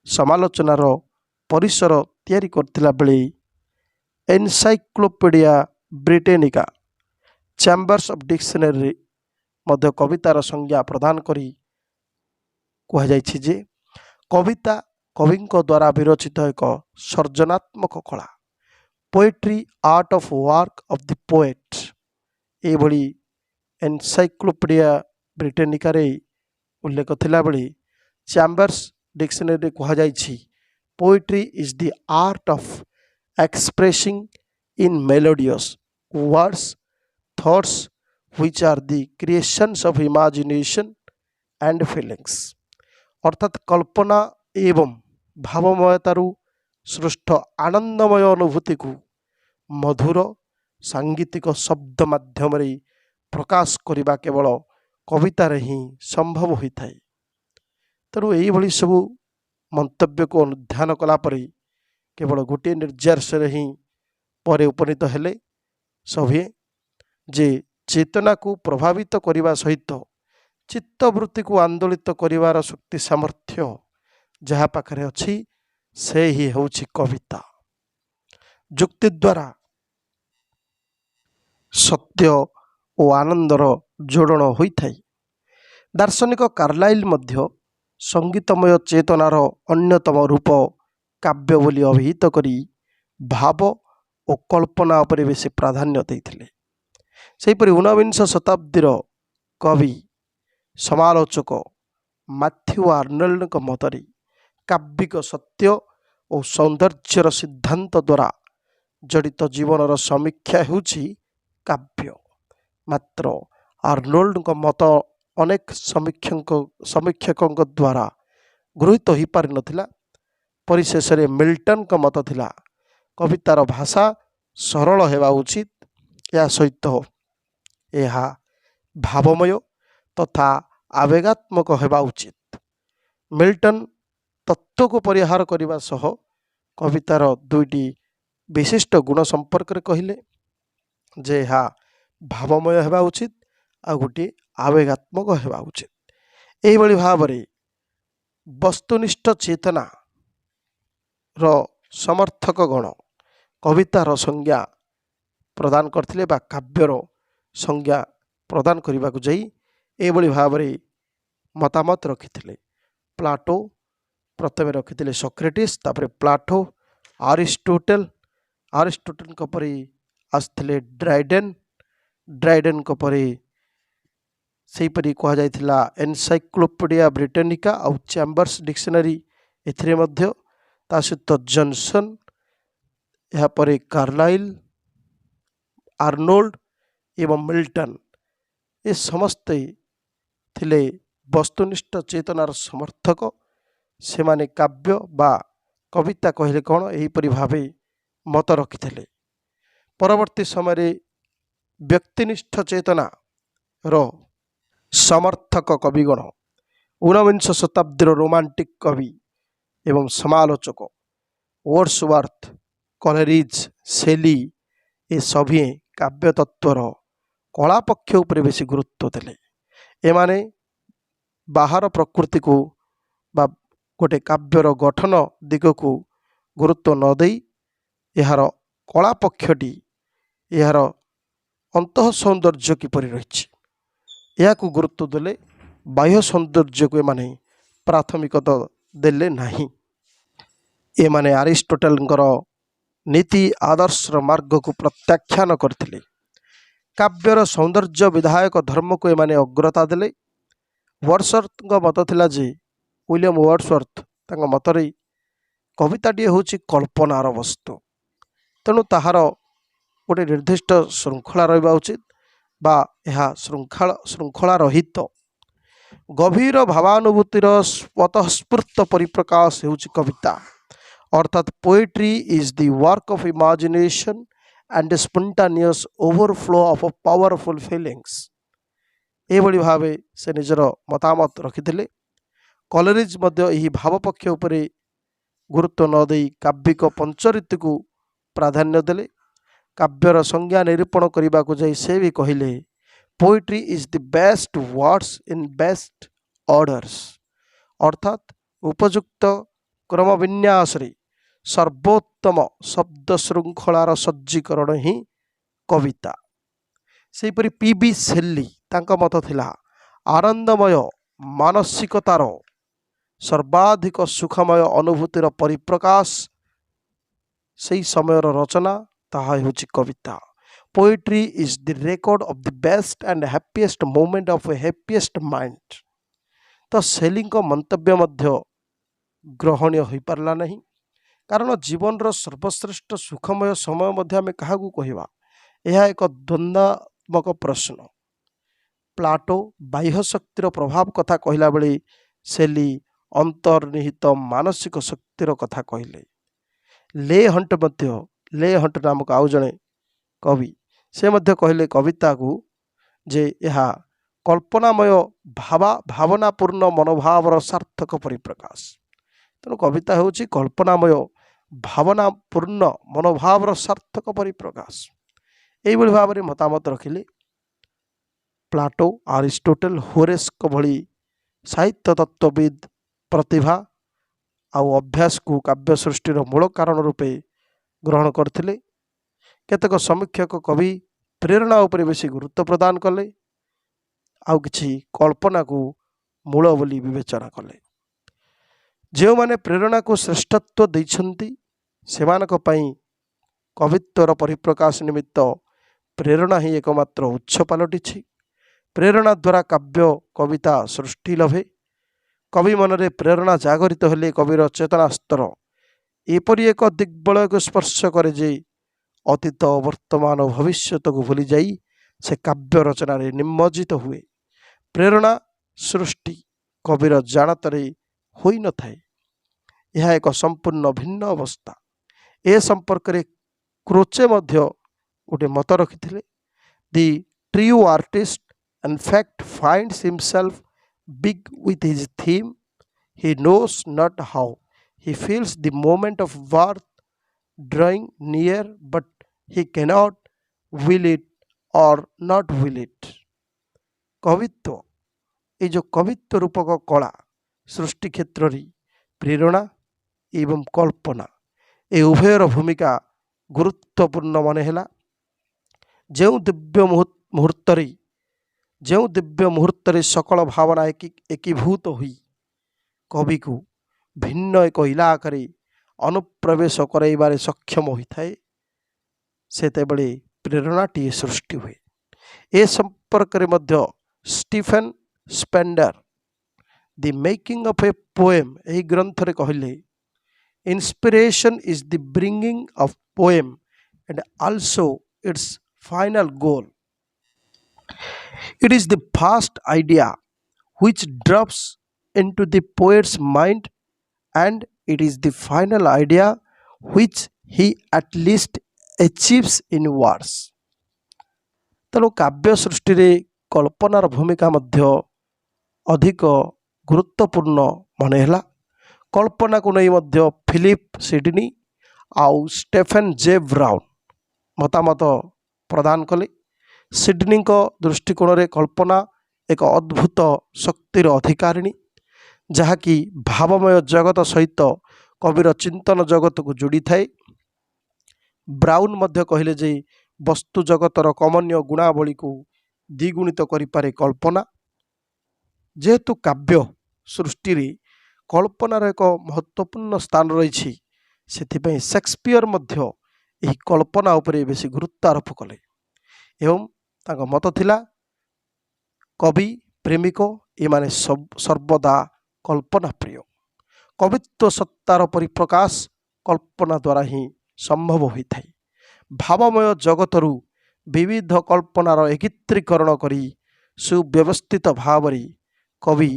ସମାଲୋଚନାର ପରିସର ତିଆରି କରିଥିଲା ବେଳେ ଏନସାଇକ୍ଲୋପିଡ଼ିଆ ବ୍ରିଟାନିକା ଚାମ୍ବର୍ସ ଅଫ୍ ଡିକ୍ସନାରୀରେ ମଧ୍ୟ କବିତାର ସଂଜ୍ଞା ପ୍ରଦାନ କରି କୁହାଯାଇଛି ଯେ କବିତା କବିଙ୍କ ଦ୍ୱାରା ବିରଚିତ ଏକ ସର୍ଜନାତ୍ମକ କଳା, poetry art of work of the poet. ଏଭଳି ଏନସାଇକ୍ଲୋପିଡ଼ିଆ ବ୍ରିଟାନିକାରେ ଉଲ୍ଲେଖ ଥିଲାବେଳେ ଚାମ୍ବର୍ସ ଡିକ୍ସନାରୀରେ କୁହାଯାଇଛି poetry is the art of expressing in melodious words thoughts which are the creations of imagination and feelings। ଅର୍ଥାତ୍ କଳ୍ପନା ଏବଂ ଭାବମୟତାରୁ ସୃଷ୍ଟ ଆନନ୍ଦମୟ ଅନୁଭୂତିକୁ ମଧୁର ସାଙ୍ଗୀତିକ ଶବ୍ଦ ମାଧ୍ୟମରେ ପ୍ରକାଶ କରିବା କେବଳ କବିତାରେ ହିଁ ସମ୍ଭବ ହୋଇଥାଏ। ତେଣୁ ଏଇଭଳି ସବୁ ମନ୍ତବ୍ୟକୁ ଅନୁଧ୍ୟାନ କଲା ପରେ କେବଳ ଗୋଟିଏ ନିର୍ଯାସରେ ହିଁ ପରେ ଉପନୀତ ହେଲେ ସଭିଏ ଯେ ଚେତନାକୁ ପ୍ରଭାବିତ କରିବା ସହିତ ଚିତ୍ତବୃତ୍ତିକୁ ଆନ୍ଦୋଳିତ କରିବାର ଶକ୍ତି ସାମର୍ଥ୍ୟ ଯାହା ପାଖରେ ଅଛି ସେ ହିଁ ହେଉଛି କବିତା। ଯୁକ୍ତି ଦ୍ୱାରା ସତ୍ୟ ଓ ଆନନ୍ଦର ଯୋଡ଼ଣ ହୋଇଥାଏ। ଦାର୍ଶନିକ କାର୍ଲାଇଲ୍ ମଧ୍ୟ ସଙ୍ଗୀତମୟ ଚେତନାର ଅନ୍ୟତମ ରୂପ କାବ୍ୟ ବୋଲି ଅଭିହିତ କରି ଭାବ ଓ କଳ୍ପନା ଉପରେ ବେଶୀ ପ୍ରାଧାନ୍ୟ ଦେଇଥିଲେ। ସେହିପରି ଊନବିଂଶ ଶତାବ୍ଦୀର କବି ସମାଲୋଚକ ମାଥ୍ୟୁ ଆର୍ନଲ୍ଡଙ୍କ ମତରେ କାବ୍ୟିକ ସତ୍ୟ ଓ ସୌନ୍ଦର୍ଯ୍ୟର ସିଦ୍ଧାନ୍ତ ଦ୍ୱାରା ଜଡ଼ିତ ଜୀବନର ସମୀକ୍ଷା ହେଉଛି କାବ୍ୟ। ମାତ୍ର ଆର୍ନୋଲ୍ଡଙ୍କ ମତ ଅନେକ ସମୀକ୍ଷକଙ୍କ ଦ୍ୱାରା ଗୃହୀତ ହୋଇପାରିନଥିଲା। ପରିଶେଷରେ ମିଲ୍ଟନଙ୍କ ମତ ଥିଲା କବିତାର ଭାଷା ସରଳ ହେବା ଉଚିତ, ଏହା ସହିତ ଏହା ଭାବମୟ ତଥା ଆବେଗାତ୍ମକ ହେବା ଉଚିତ। ମିଲ୍ଟନ ତତ୍ତ୍ୱକୁ ପରିହାର କରିବା ସହ କବିତାର ଦୁଇଟି ବିଶିଷ୍ଟ ଗୁଣ ସମ୍ପର୍କରେ କହିଲେ ଯେ ଏହା ଭାବମୟ ହେବା ଉଚିତ ଆଉ ଗୋଟିଏ ଆବେଗାତ୍ମକ ହେବା ଉଚିତ। ଏହିଭଳି ଭାବରେ ବସ୍ତୁନିଷ୍ଠ ଚେତନାର ସମର୍ଥକ ଗଣ କବିତାର ସଂଜ୍ଞା ପ୍ରଦାନ କରିଥିଲେ ବା କାବ୍ୟର ସଂଜ୍ଞା ପ୍ରଦାନ କରିବାକୁ ଯାଇ ଏଭଳି ଭାବରେ ମତାମତ ରଖିଥିଲେ। ପ୍ଲାଟୋ ପ୍ରଥମେ ରଖିଥିଲେ ସକ୍ରେଟିସ୍, ତାପରେ ପ୍ଲାଟୋ, ଆରିଷ୍ଟୋଟେଲଙ୍କ ପରେ ଆସିଥିଲେ ଡ୍ରାଇଡେନ୍ଙ୍କ ପରେ ସେହିପରି କୁହାଯାଇଥିଲା ଏନସାଇକ୍ଲୋପିଡ଼ିଆ ବ୍ରିଟାନିକା ଆଉ ଚାମ୍ବର୍ସ ଡିକ୍ସନାରୀ, ଏଥିରେ ମଧ୍ୟ ତା ସହିତ ଜନସନ୍, ଏହାପରେ କାର୍ଲାଇଲ୍, ଆର୍ନୋଲ୍ଡ ଏବଂ ମିଲ୍ଟନ ଏ ସମସ୍ତେ ଥିଲେ ବସ୍ତୁନିଷ୍ଠ ଚେତନାର ସମର୍ଥକ। ସେମାନେ କାବ୍ୟ ବା କବିତା କହିଲେ କ'ଣ ଏହିପରି ଭାବେ ମତ ରଖିଥିଲେ। ପରବର୍ତ୍ତୀ ସମୟରେ ବ୍ୟକ୍ତିନିଷ୍ଠ ଚେତନାର ସମର୍ଥକ କବିଗଣ ঊনবিଂଶ ଶତାବ୍ଦୀର ରୋମାଣ୍ଟିକ୍ କବି ଏବଂ ସମାଲୋଚକ ୱର୍ଡସୱାର୍ଥ, କଲେରିଜ୍, ସେଲି ଏ ସଭିଏଁ କାବ୍ୟ ତତ୍ତ୍ୱର କଳା ପକ୍ଷ ଉପରେ ବେଶୀ ଗୁରୁତ୍ୱ ଦେଲେ। ଏମାନେ ବାହାର ପ୍ରକୃତିକୁ ବା ଗୋଟେ କାବ୍ୟର ଗଠନ ଦିଗକୁ ଗୁରୁତ୍ୱ ନ ଦେଇ ଏହାର କଳା ପକ୍ଷଟି, ଏହାର ଅନ୍ତଃ ସୌନ୍ଦର୍ଯ୍ୟ କିପରି ରହିଛି ଏହାକୁ ଗୁରୁତ୍ୱ ଦେଲେ। ବାହ୍ୟ ସୌନ୍ଦର୍ଯ୍ୟକୁ ଏମାନେ ପ୍ରାଥମିକତା ଦେଲେ ନାହିଁ। ଏମାନେ ଆରିଷ୍ଟୋଟେଲଙ୍କର ନୀତି ଆଦର୍ଶର ମାର୍ଗକୁ ପ୍ରତ୍ୟାଖ୍ୟାନ କରିଥିଲେ। କାବ୍ୟର ସୌନ୍ଦର୍ଯ୍ୟ ବିଧାୟକ ଧର୍ମକୁ ଏମାନେ ଅଗ୍ରତା ଦେଲେ। ୱର୍ଡସୱାର୍ଥଙ୍କ ମତ ଥିଲା ଯେ, ୱିଲିୟମ ୱର୍ଡସୱାର୍ଥ ତାଙ୍କ ମତରେ କବିତାଟିଏ ହେଉଛି କଳ୍ପନାର ବସ୍ତୁ, ତେଣୁ ତାହାର ଗୋଟେ ନିର୍ଦ୍ଦିଷ୍ଟ ଶୃଙ୍ଖଳା ରହିବା ଉଚିତ ବା ଏହା ଶୃଙ୍ଖଳା ରହିତ। ଗଭୀର ଭାବାନୁଭୂତିର ସ୍ୱତଃସ୍ଫୂର୍ତ୍ତ ପରିପ୍ରକାଶ ହେଉଛି କବିତା, ଅର୍ଥାତ୍ poetry is the work of imagination and spontaneous overflow of powerful feelings. ଏଭଳି ଭାବେ ସେ ନିଜର ମତାମତ ରଖିଥିଲେ। କଲେରିଜ୍ ମଧ୍ୟ ଏହି ଭାବପକ୍ଷ ଉପରେ ଗୁରୁତ୍ୱ ନ ଦେଇ କାବ୍ୟିକ ପଞ୍ଚରୀତିକୁ ପ୍ରାଧାନ୍ୟ ଦେଲେ। କାବ୍ୟର ସଂଜ୍ଞା ନିରୂପଣ କରିବାକୁ ଯାଇ ସେ ବି କହିଲେ, poetry is the best words in best orders, ଅର୍ଥାତ୍ ଉପଯୁକ୍ତ କ୍ରମବିନ୍ୟାସରେ ସର୍ବୋତ୍ତମ ଶବ୍ଦ ଶୃଙ୍ଖଳାର ସଜ୍ଜୀକରଣ ହିଁ କବିତା। ସେହିପରି ପି.ବି. ସେଲି, ତାଙ୍କ ମତ ଥିଲା ଆନନ୍ଦମୟ ମାନସିକତାର ସର୍ବାଧିକ ସୁଖମୟ ଅନୁଭୂତିର ପରିପ୍ରକାଶ ସେହି ସମୟର ରଚନା, ତାହା ହେଉଛି କବିତା। Poetry is the record of the best and happiest moment of a happiest mind. ତ ସେଲିଙ୍କ ମନ୍ତବ୍ୟ ମଧ୍ୟ ଗ୍ରହଣୀୟ ହୋଇପାରିଲା ନାହିଁ, କାରଣ ଜୀବନର ସର୍ବଶ୍ରେଷ୍ଠ ସୁଖମୟ ସମୟ ମଧ୍ୟ ଆମେ କାହାକୁ କହିବା? ଏହା ଏକ ଦ୍ୱନ୍ଦାତ୍ମକ ପ୍ରଶ୍ନ। ପ୍ଲାଟୋ ବାହ୍ୟ ଶକ୍ତିର ପ୍ରଭାବ କଥା କହିଲା ବେଳେ ସେଲି ଅନ୍ତର୍ନିହିତ ମାନସିକ ଶକ୍ତିର କଥା କହିଲେ। ଲେ ହଣ୍ଟ ନାମକ ଆଉ ଜଣେ କବି, ସେ ମଧ୍ୟ କହିଲେ କବିତାକୁ ଯେ ଏହା କଳ୍ପନାମୟ ଭାବନାପୂର୍ଣ୍ଣ ମନୋଭାବର ସାର୍ଥକ ପରିପ୍ରକାଶ। ତେଣୁ କବିତା ହେଉଛି କଳ୍ପନାମୟ ଭାବନାପୂର୍ଣ୍ଣ ମନୋଭାବର ସାର୍ଥକ ପରିପ୍ରକାଶ। ଏହିଭଳି ଭାବରେ ମତାମତ ରଖିଲେ ପ୍ଲାଟୋ, ଆରିଷ୍ଟୋଟେଲ, ହୋରେସ୍ଙ୍କ ଭଳି ସାହିତ୍ୟ ତତ୍ତ୍ୱବିଦ୍। ପ୍ରତିଭା ଆଉ ଅଭ୍ୟାସକୁ କାବ୍ୟ ସୃଷ୍ଟିର ମୂଳ କାରଣ ରୂପେ ଗ୍ରହଣ କରିଥିଲେ। କେତେକ ସମୀକ୍ଷକ କବି ପ୍ରେରଣା ଉପରେ ବେଶୀ ଗୁରୁତ୍ୱ ପ୍ରଦାନ କଲେ, ଆଉ କିଛି କଳ୍ପନାକୁ ମୂଳ ବୋଲି ବିବେଚନା କଲେ। ଯେଉଁମାନେ ପ୍ରେରଣାକୁ ଶ୍ରେଷ୍ଠତ୍ୱ ଦେଇଛନ୍ତି ସେମାନଙ୍କ ପାଇଁ କବିତ୍ୱର ପରିପ୍ରକାଶ ନିମିତ୍ତ ପ୍ରେରଣା ହିଁ ଏକମାତ୍ର ଉତ୍ସ ପାଲଟିଛି। ପ୍ରେରଣା ଦ୍ୱାରା କାବ୍ୟ କବିତା ସୃଷ୍ଟି ଲଭେ। କବି ମନରେ ପ୍ରେରଣା ଜାଗରିତ ହେଲେ କବିର ଚେତନା ସ୍ତର ଏପରି ଏକ ଦିଗ୍ବଳୟକୁ ସ୍ପର୍ଶ କରେ ଯେ ଅତୀତ, ବର୍ତ୍ତମାନ ଓ ଭବିଷ୍ୟତକୁ ଭୁଲିଯାଇ ସେ କାବ୍ୟ ରଚନାରେ ନିମଜ୍ଜିତ ହୁଏ। ପ୍ରେରଣା ସୃଷ୍ଟି କବିର ଜାଣତରେ ହୋଇନଥାଏ, ଏହା ଏକ ସମ୍ପୂର୍ଣ୍ଣ ଭିନ୍ନ ଅବସ୍ଥା। ଏ ସମ୍ପର୍କରେ କ୍ରୋଚେ ମଧ୍ୟ ଗୋଟେ ମତ ରଖିଥିଲେ। The true artist in fact finds himself big with his theme. He knows not how. He feels the moment of birth drawing near, but he cannot will it or not will it. କବିତ୍ୱ, এই ଯେଉଁ କବିତ୍ୱ ରୂପକ କଳା ସୃଷ୍ଟି କ୍ଷେତ୍ରରେ ପ୍ରେରଣା ଏବଂ କଳ୍ପନା ଏ ଉଭୟର ଭୂମିକା ଗୁରୁତ୍ୱପୂର୍ଣ୍ଣ ମନେ ହେଲା। ଯେଉଁ ଦିବ୍ୟ ମୁହୂର୍ତ୍ତରେ ସକଳ ଭାବନା ଏକୀଭୂତ ହୋଇ କବିକୁ ଭିନ୍ନ ଏକ ଇଲାକାରେ ଅନୁପ୍ରବେଶ କରାଇବାରେ ସକ୍ଷମ ହୋଇଥାଏ, ସେତେବେଳେ ପ୍ରେରଣାଟିଏ ସୃଷ୍ଟି ହୁଏ। ଏ ସମ୍ପର୍କରେ ମଧ୍ୟ Stephen Spender the making of a poem ଏହି ଗ୍ରନ୍ଥରେ କହିଲେ, inspiration is the bringing of poem and also its final goal. It is the first idea which drops into the poet's mind, and it is the final idea which he at least achieves in words. ତେଣୁ କାବ୍ୟ ସୃଷ୍ଟିରେ କଳ୍ପନାର ଭୂମିକା ମଧ୍ୟ ଅଧିକ ଗୁରୁତ୍ୱପୂର୍ଣ୍ଣ ମନେ ହେଲା। କଳ୍ପନାକୁ ନେଇ ମଧ୍ୟ ଫିଲିପ୍ ସିଡନୀ ଆଉ ଷ୍ଟେଫେନ୍ ଜେ ବ୍ରାଉନ୍ ମତାମତ ପ୍ରଦାନ କଲେ। ସିଡନୀଙ୍କ ଦୃଷ୍ଟିକୋଣରେ କଳ୍ପନା ଏକ ଅଦ୍ଭୁତ ଶକ୍ତିର ଅଧିକାରିଣୀ, ଯାହାକି ଭାବମୟ ଜଗତ ସହିତ କବିର ଚିନ୍ତନ ଜଗତକୁ ଯୋଡ଼ିଥାଏ। ବ୍ରାଉନ୍ ମଧ୍ୟ କହିଲେ ଯେ ବସ୍ତୁ ଜଗତର କମନୀୟ ଗୁଣାବଳୀକୁ ଦ୍ୱିଗୁଣିତ କରିପାରେ କଳ୍ପନା। ଯେହେତୁ କାବ୍ୟ ସୃଷ୍ଟିରେ କଳ୍ପନାର ଏକ ମହତ୍ତ୍ୱପୂର୍ଣ୍ଣ ସ୍ଥାନ ରହିଛି, ସେଥିପାଇଁ ସେକ୍ସପିୟର ମଧ୍ୟ ଏହି କଳ୍ପନା ଉପରେ ବେଶୀ ଗୁରୁତ୍ୱ ଆରୋପ କଲେ। ଏବଂ ତାଙ୍କ ମତ ଥିଲା କବି ପ୍ରେମିକ ଏମାନେ ସର୍ବଦା କଳ୍ପନା ପ୍ରିୟ। କବିତ୍ୱ ସତ୍ତାର ପରିପ୍ରକାଶ କଳ୍ପନା ଦ୍ୱାରା ହିଁ ସମ୍ଭବ ହୋଇଥାଏ। ଭାବମୟ ଜଗତରୁ ବିବିଧ କଳ୍ପନାର ଏକତ୍ରୀକରଣ କରି ସୁବ୍ୟବସ୍ଥିତ ଭାବରେ କବି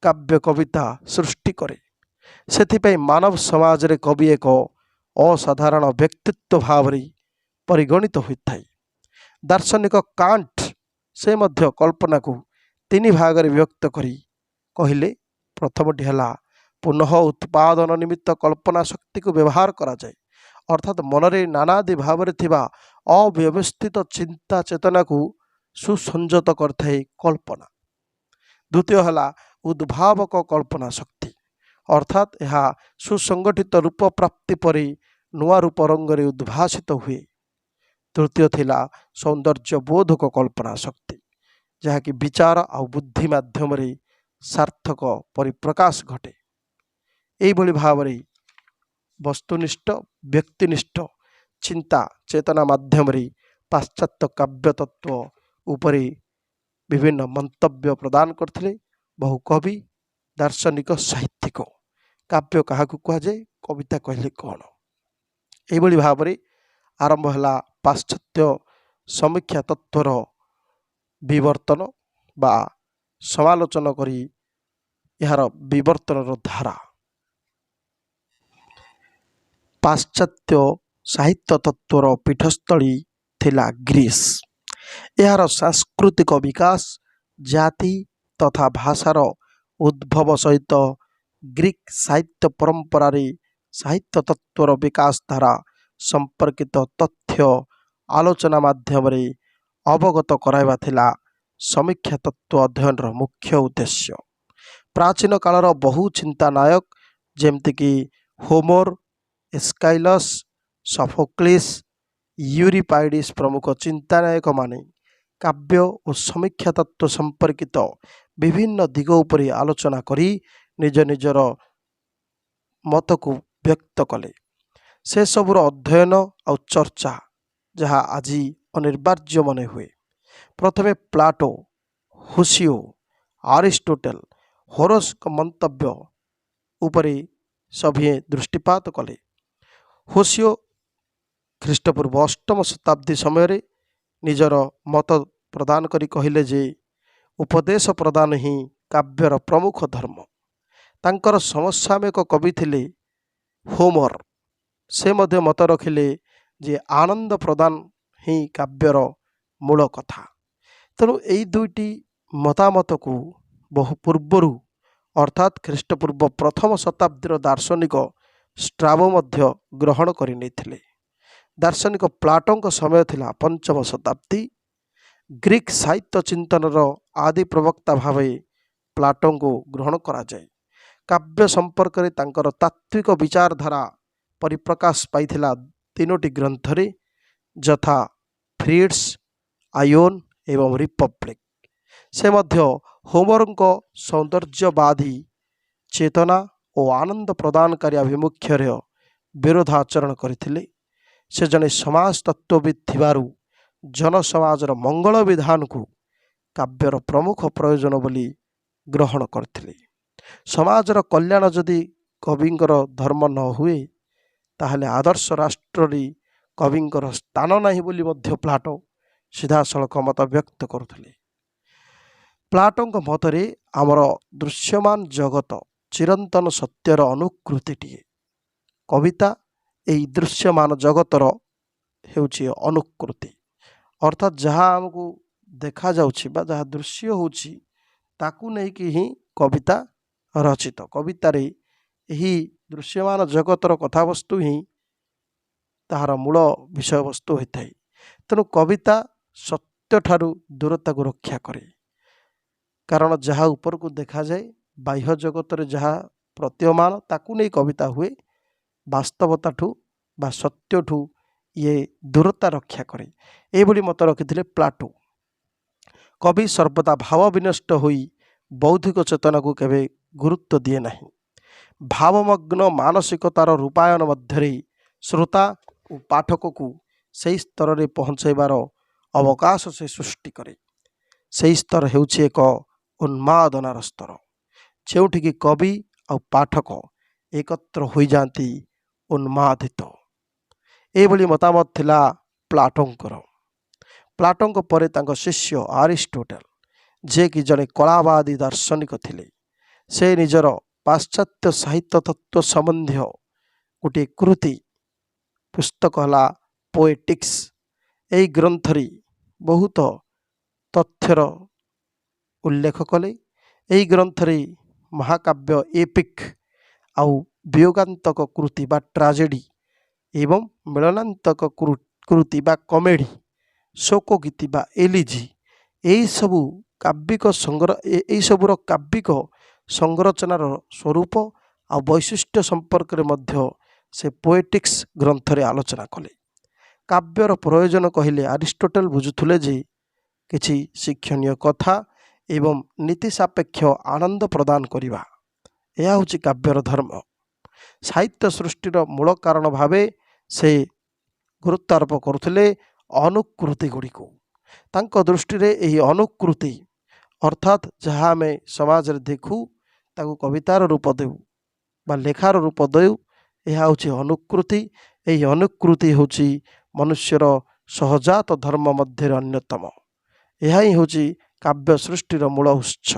କାବ୍ୟ କବିତା ସୃଷ୍ଟି କରେ। ସେଥିପାଇଁ ମାନବ ସମାଜରେ କବି ଏକ ଅସାଧାରଣ ବ୍ୟକ୍ତିତ୍ୱ ଭାବରେ ପରିଗଣିତ ହୋଇଥାଏ। ଦାର୍ଶନିକ କାଣ୍ଟ ସେ ମଧ୍ୟ କଳ୍ପନାକୁ ତିନି ଭାଗରେ ବିଭକ୍ତ କରି କହିଲେ, ପ୍ରଥମଟି ହେଲା ପୁନଃ ଉତ୍ପାଦନ ନିମିତ୍ତ କଳ୍ପନା ଶକ୍ତିକୁ ବ୍ୟବହାର କରାଯାଏ, ଅର୍ଥାତ୍ ମନରେ ନାନାଦି ଭାବରେ ଥିବା ଅବ୍ୟବସ୍ଥିତ ଚିନ୍ତା ଚେତନାକୁ ସୁସଂଯତ କରିଥାଏ କଳ୍ପନା। ଦ୍ୱିତୀୟ ହେଲା ଉଦ୍ଭାବକ କଳ୍ପନା ଶକ୍ତି, ଅର୍ଥାତ୍ ଏହା ସୁସଂଗଠିତ ରୂପ ପ୍ରାପ୍ତି ପରେ ନୂଆ ରୂପ ରଙ୍ଗରେ ଉଦ୍ଭାସିତ ହୁଏ। ତୃତୀୟ ଥିଲା ସୌନ୍ଦର୍ଯ୍ୟବୋଧକ କଳ୍ପନା ଶକ୍ତି, ଯାହାକି ବିଚାର ଆଉ ବୁଦ୍ଧି ମାଧ୍ୟମରେ ସାର୍ଥକ ପରିପ୍ରକାଶ ଘଟେ। ଏହିଭଳି ଭାବରେ ବସ୍ତୁନିଷ୍ଠ ବ୍ୟକ୍ତିନିଷ୍ଠ ଚିନ୍ତା ଚେତନା ମାଧ୍ୟମରେ ପାଶ୍ଚାତ୍ୟ କାବ୍ୟ ତତ୍ତ୍ୱ ଉପରେ ବିଭିନ୍ନ ମନ୍ତବ୍ୟ ପ୍ରଦାନ କରିଥିଲେ ବହୁ କବି, ଦାର୍ଶନିକ, ସାହିତ୍ୟିକ। କାବ୍ୟ କାହାକୁ କୁହାଯାଏ, କବିତା କହିଲେ କ'ଣ? ଏହିଭଳି ଭାବରେ ଆରମ୍ଭ ହେଲା ପାଶ୍ଚାତ୍ୟ ସମୀକ୍ଷା ତତ୍ତ୍ୱର ବିବର୍ତ୍ତନ ବା ସମାଲୋଚନା କରି ଏହାର ବିବର୍ତ୍ତନର ଧାରା। ପାଶ୍ଚାତ୍ୟ ସାହିତ୍ୟ ତତ୍ତ୍ୱର ପୀଠସ୍ଥଳୀ ଥିଲା ଗ୍ରୀସ୍। ଏହାର ସାଂସ୍କୃତିକ ବିକାଶ ଜାତି ତଥା ଭାଷାର ଉଦ୍ଭବ ସହିତ ଗ୍ରୀକ୍ ସାହିତ୍ୟ ପରମ୍ପରାରେ ସାହିତ୍ୟ ତତ୍ତ୍ୱର ବିକାଶ ଧାରା ସମ୍ପର୍କିତ ତଥ୍ୟ ଆଲୋଚନା ମାଧ୍ୟମରେ ଅବଗତ କରାଇବା ଥିଲା ସମୀକ୍ଷା ତତ୍ତ୍ୱ ଅଧ୍ୟୟନର ମୁଖ୍ୟ ଉଦ୍ଦେଶ୍ୟ। ପ୍ରାଚୀନ କାଳର ବହୁ ଚିନ୍ତାନାୟକ ଯେମିତିକି ହୋମର, ଏସ୍କାଇଲସ୍, ସଫୋକ୍ଲିସ୍, ୟୁରିପାଇଡିସ୍ ପ୍ରମୁଖ ଚିନ୍ତାନାୟକମାନେ କାବ୍ୟ ଓ ସମୀକ୍ଷା ତତ୍ତ୍ୱ ସମ୍ପର୍କିତ ବିଭିନ୍ନ ଦିଗ ଉପରେ ଆଲୋଚନା କରି ନିଜ ନିଜର ମତକୁ ବ୍ୟକ୍ତ କଲେ। ସେସବୁର ଅଧ୍ୟୟନ ଆଉ ଚର୍ଚ୍ଚା ଯାହା ଆଜି ଅନିବାର୍ଯ୍ୟ ମନେ ହୁଏ। ପ୍ରଥମେ ପ୍ଲାଟୋ, ହୋସିଓ, ଆରିଷ୍ଟୋଟେଲ, ହୋରେସ୍ଙ୍କ ମନ୍ତବ୍ୟ ଉପରେ ସଭିଏଁ ଦୃଷ୍ଟିପାତ କଲେ। ହୋସିଓ ଖ୍ରୀଷ୍ଟପୂର୍ବ ଅଷ୍ଟମ ଶତାବ୍ଦୀ ସମୟରେ ନିଜର ମତ ପ୍ରଦାନ କରି କହିଲେ ଯେ ଉପଦେଶ ପ୍ରଦାନ ହିଁ କାବ୍ୟର ପ୍ରମୁଖ ଧର୍ମ। ତାଙ୍କର ସମସାମୟିକ କବି ଥିଲେ ହୋମର। ସେ ମଧ୍ୟ ମତ ରଖିଲେ ଯେ ଆନନ୍ଦ ପ୍ରଦାନ ହିଁ କାବ୍ୟର ମୂଳ କଥା। ତେଣୁ ଏହି ଦୁଇଟି ମତାମତକୁ ବହୁ ପୂର୍ବରୁ ଅର୍ଥାତ୍ ଖ୍ରୀଷ୍ଟପୂର୍ବ ପ୍ରଥମ ଶତାବ୍ଦୀର ଦାର୍ଶନିକ ଷ୍ଟ୍ରାବୋ ମଧ୍ୟ ଗ୍ରହଣ କରିନେଇଥିଲେ। ଦାର୍ଶନିକ ପ୍ଲାଟୋଙ୍କ ସମୟ ଥିଲା ପଞ୍ଚମ ଶତାବ୍ଦୀ। ଗ୍ରୀକ୍ ସାହିତ୍ୟ ଚିନ୍ତନର ଆଦି ପ୍ରବକ୍ତା ଭାବେ ପ୍ଲାଟୋଙ୍କୁ ଗ୍ରହଣ କରାଯାଏ। କାବ୍ୟ ସମ୍ପର୍କରେ ତାଙ୍କର ତାତ୍ତ୍ୱିକ ବିଚାରଧାରା ପରିପ୍ରକାଶ ପାଇଥିଲା ତିନୋଟି ଗ୍ରନ୍ଥରେ, ଯଥା ଫ୍ରିଡ୍ସ, ଆଇଓନ୍ ଏବଂ ରିପବ୍ଲିକ୍। ସେ ମଧ୍ୟ ହୋମରଙ୍କ ସୌନ୍ଦର୍ଯ୍ୟବାଦୀ ଚେତନା ଓ ଆନନ୍ଦ ପ୍ରଦାନକାରୀ ଆଭିମୁଖ୍ୟର ବିରୋଧାଚରଣ କରିଥିଲେ। ସେ ଜଣେ ସମାଜ ତତ୍ତ୍ୱବିତ୍ ଥିବାରୁ ଜନସମାଜର ମଙ୍ଗଳ ବିଧାନକୁ କାବ୍ୟର ପ୍ରମୁଖ ପ୍ରୟୋଜନ ବୋଲି ଗ୍ରହଣ କରିଥିଲେ। ସମାଜର କଲ୍ୟାଣ ଯଦି କବିଙ୍କର ଧର୍ମ ନ ହୁଏ, ତାହେଲେ ଆଦର୍ଶ ରାଷ୍ଟ୍ରରେ କବିଙ୍କର ସ୍ଥାନ ନାହିଁ ବୋଲି ମଧ୍ୟ ପ୍ଲାଟୋ ସିଧାସଳଖ ମତ ବ୍ୟକ୍ତ କରୁଥିଲେ। ପ୍ଲାଟୋଙ୍କ ମତରେ ଆମର ଦୃଶ୍ୟମାନ ଜଗତ ଚିରନ୍ତନ ସତ୍ୟର ଅନୁକୃତିଟିଏ। କବିତା ଏହି ଦୃଶ୍ୟମାନ ଜଗତର ହେଉଛି ଅନୁକୃତି, ଅର୍ଥାତ୍ ଯାହା ଆମକୁ ଦେଖାଯାଉଛି ବା ଯାହା ଦୃଶ୍ୟ ହେଉଛି ତାକୁ ନେଇକି ହିଁ କବିତା ରଚିତ। କବିତାରେ ଏହି ଦୃଶ୍ୟମାନ ଜଗତର କଥାବସ୍ତୁ ହିଁ ତାହାର ମୂଳ ବିଷୟବସ୍ତୁ ହୋଇଥାଏ। ତେଣୁ କବିତା ସତ୍ୟଠାରୁ ଦୂରତାକୁ ରକ୍ଷା କରେ। କାରଣ ଯାହା ଉପରକୁ ଦେଖାଯାଏ, ବାହ୍ୟ ଜଗତରେ ଯାହା ପ୍ରତୀୟମାନ ତାକୁ ନେଇ କବିତା ହୁଏ। ବାସ୍ତବତାଠୁ ବା ସତ୍ୟଠୁ ଇଏ ଦୂରତା ରକ୍ଷା କରେ। ଏହିଭଳି ମତ ରଖିଥିଲେ ପ୍ଲାଟୋ। କବି ସର୍ବଦା ଭାବ ବିନଷ୍ଟ ହୋଇ ବୌଦ୍ଧିକ ଚେତନାକୁ କେବେ ଗୁରୁତ୍ୱ ଦିଏ ନାହିଁ। ଭାବମଗ୍ନ ମାନସିକତାର ରୂପାୟନ ମଧ୍ୟରେ ଶ୍ରୋତା ଓ ପାଠକକୁ ସେହି ସ୍ତରରେ ପହଞ୍ଚାଇବାର ଅବକାଶ ସେ ସୃଷ୍ଟି କରେ। ସେହି ସ୍ତର ହେଉଛି ଏକ ଉନ୍ମାଦନାର ସ୍ତର, ଯେଉଁଠିକି କବି ଆଉ ପାଠକ ଏକତ୍ର ହୋଇଯାଆନ୍ତି ଉନ୍ମାଦିତ। ଏଭଳି ମତାମତ ଥିଲା ପ୍ଲାଟୋଙ୍କର। ପ୍ଲାଟୋଙ୍କ ପରେ ତାଙ୍କ ଶିଷ୍ୟ ଆରିଷ୍ଟୋଟଲ, ଯିଏକି ଜଣେ କଳାବାଦୀ ଦାର୍ଶନିକ ଥିଲେ, ସେ ନିଜର ପାଶ୍ଚାତ୍ୟ ସାହିତ୍ୟ ତତ୍ତ୍ୱ ସମ୍ବନ୍ଧୀୟ ଗୋଟିଏ କୃତି ପୁସ୍ତକ ହେଲା ପୋଏଟିକ୍ସ। ଏହି ଗ୍ରନ୍ଥରେ ବହୁତ ତଥ୍ୟର ଉଲ୍ଲେଖ କଲେ। ଏହି ଗ୍ରନ୍ଥରେ ମହାକାବ୍ୟ ଏପିକ୍ ଆଉ ବିୟୋଗାନ୍ତକ କୃତି ବା ଟ୍ରାଜେଡି ଏବଂ ମିଳନାନ୍ତକ କୃତି ବା କମେଡ଼ି, ଶୋକଗୀତି ବା ଏଲିଜି, ଏହିସବୁର କାବ୍ୟିକ ସଂରଚନାର ସ୍ୱରୂପ ଆଉ ବୈଶିଷ୍ଟ୍ୟ ସମ୍ପର୍କରେ ମଧ୍ୟ ସେ ପୋଏଟିକ୍ସ ଗ୍ରନ୍ଥରେ ଆଲୋଚନା କଲେ। କାବ୍ୟର ପ୍ରୟୋଜନ କହିଲେ ଆରିଷ୍ଟୋଟଲ ବୁଝୁଥିଲେ ଯେ କିଛି ଶିକ୍ଷଣୀୟ କଥା ଏବଂ ନୀତି ସାପେକ୍ଷ ଆନନ୍ଦ ପ୍ରଦାନ କରିବା, ଏହା ହେଉଛି କାବ୍ୟର ଧର୍ମ। ସାହିତ୍ୟ ସୃଷ୍ଟିର ମୂଳ କାରଣ ଭାବେ ସେ ଗୁରୁତ୍ୱ ଆରୋପ କରୁଥିଲେ ଅନୁକୃତି ଗୁଡ଼ିକୁ। ତାଙ୍କ ଦୃଷ୍ଟିରେ ଏହି ଅନୁକୃତି ଅର୍ଥାତ୍ ଯାହା ଆମେ ସମାଜରେ ଦେଖୁ ତାକୁ କବିତାର ରୂପ ଦେଉ ବା ଲେଖାର ରୂପ ଦେଉ, ଏହା ହେଉଛି ଅନୁକୃତି। ଏହି ଅନୁକୃତି ହେଉଛି ମନୁଷ୍ୟର ସହଜାତ ଧର୍ମ ମଧ୍ୟରେ ଅନ୍ୟତମ। ଏହା ହିଁ ହେଉଛି କାବ୍ୟ ସୃଷ୍ଟିର ମୂଳ ଉତ୍ସ।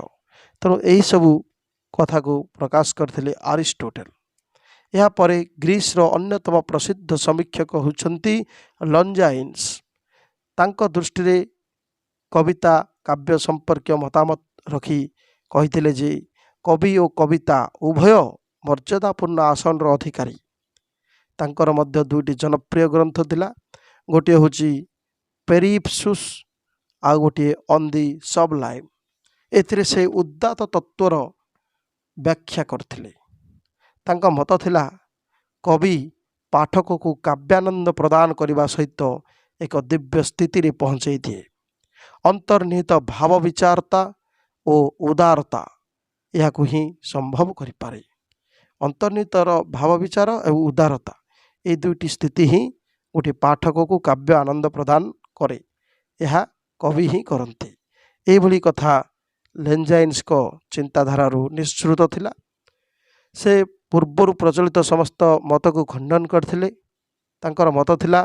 ତେଣୁ ଏହିସବୁ କଥାକୁ ପ୍ରକାଶ କରିଥିଲେ ଆରିଷ୍ଟୋଟଲ। ଏହାପରେ ଗ୍ରୀସର ଅନ୍ୟତମ ପ୍ରସିଦ୍ଧ ସମୀକ୍ଷକ ହେଉଛନ୍ତି ଲଞ୍ଜାଇନ୍ସ। ତାଙ୍କ ଦୃଷ୍ଟିରେ କବିତା କାବ୍ୟ ସମ୍ପର୍କୀୟ ମତାମତ ରଖି କହିଥିଲେ ଯେ କବି ଓ କବିତା ଉଭୟ ମର୍ଯ୍ୟାଦାପୂର୍ଣ୍ଣ ଆସନର ଅଧିକାରୀ। ତାଙ୍କର ମଧ୍ୟ ଦୁଇଟି ଜନପ୍ରିୟ ଗ୍ରନ୍ଥ ଥିଲା। ଗୋଟିଏ ହେଉଛି ପେରିପ୍ସୁସ୍, ଆଉ ଗୋଟିଏ ଅନ୍ ଦି ସବ୍ଲାଇମ୍। ଏଥିରେ ସେ ଉଦାତ୍ତ ତତ୍ତ୍ୱର ବ୍ୟାଖ୍ୟା କରିଥିଲେ। ତାଙ୍କ ମତ ଥିଲା କବି ପାଠକକୁ କାବ୍ୟାନନ୍ଦ ପ୍ରଦାନ କରିବା ସହିତ ଏକ ଦିବ୍ୟ ସ୍ଥିତିରେ ପହଞ୍ଚାଇ ଦିଏ। ଅନ୍ତର୍ନିହିତ ଭାବ ବିଚାରତା ଓ ଉଦାରତା ଏହାକୁ ହିଁ ସମ୍ଭବ କରିପାରେ। ଅନ୍ତର୍ନିହିତର ଭାବ ବିଚାର ଏବଂ ଉଦାରତା, ଏହି ଦୁଇଟି ସ୍ଥିତି ହିଁ ଗୋଟିଏ ପାଠକକୁ କାବ୍ୟ ଆନନ୍ଦ ପ୍ରଦାନ କରେ। ଏହା କବି ହିଁ କରନ୍ତି। ଏହିଭଳି କଥା ଲେଞ୍ଜାଇନ୍ସଙ୍କ ଚିନ୍ତାଧାରାରୁ ନିଃସୃତ ଥିଲା। ସେ ପୂର୍ବରୁ ପ୍ରଚଳିତ ସମସ୍ତ ମତକୁ ଖଣ୍ଡନ କରିଥିଲେ। ତାଙ୍କର ମତ ଥିଲା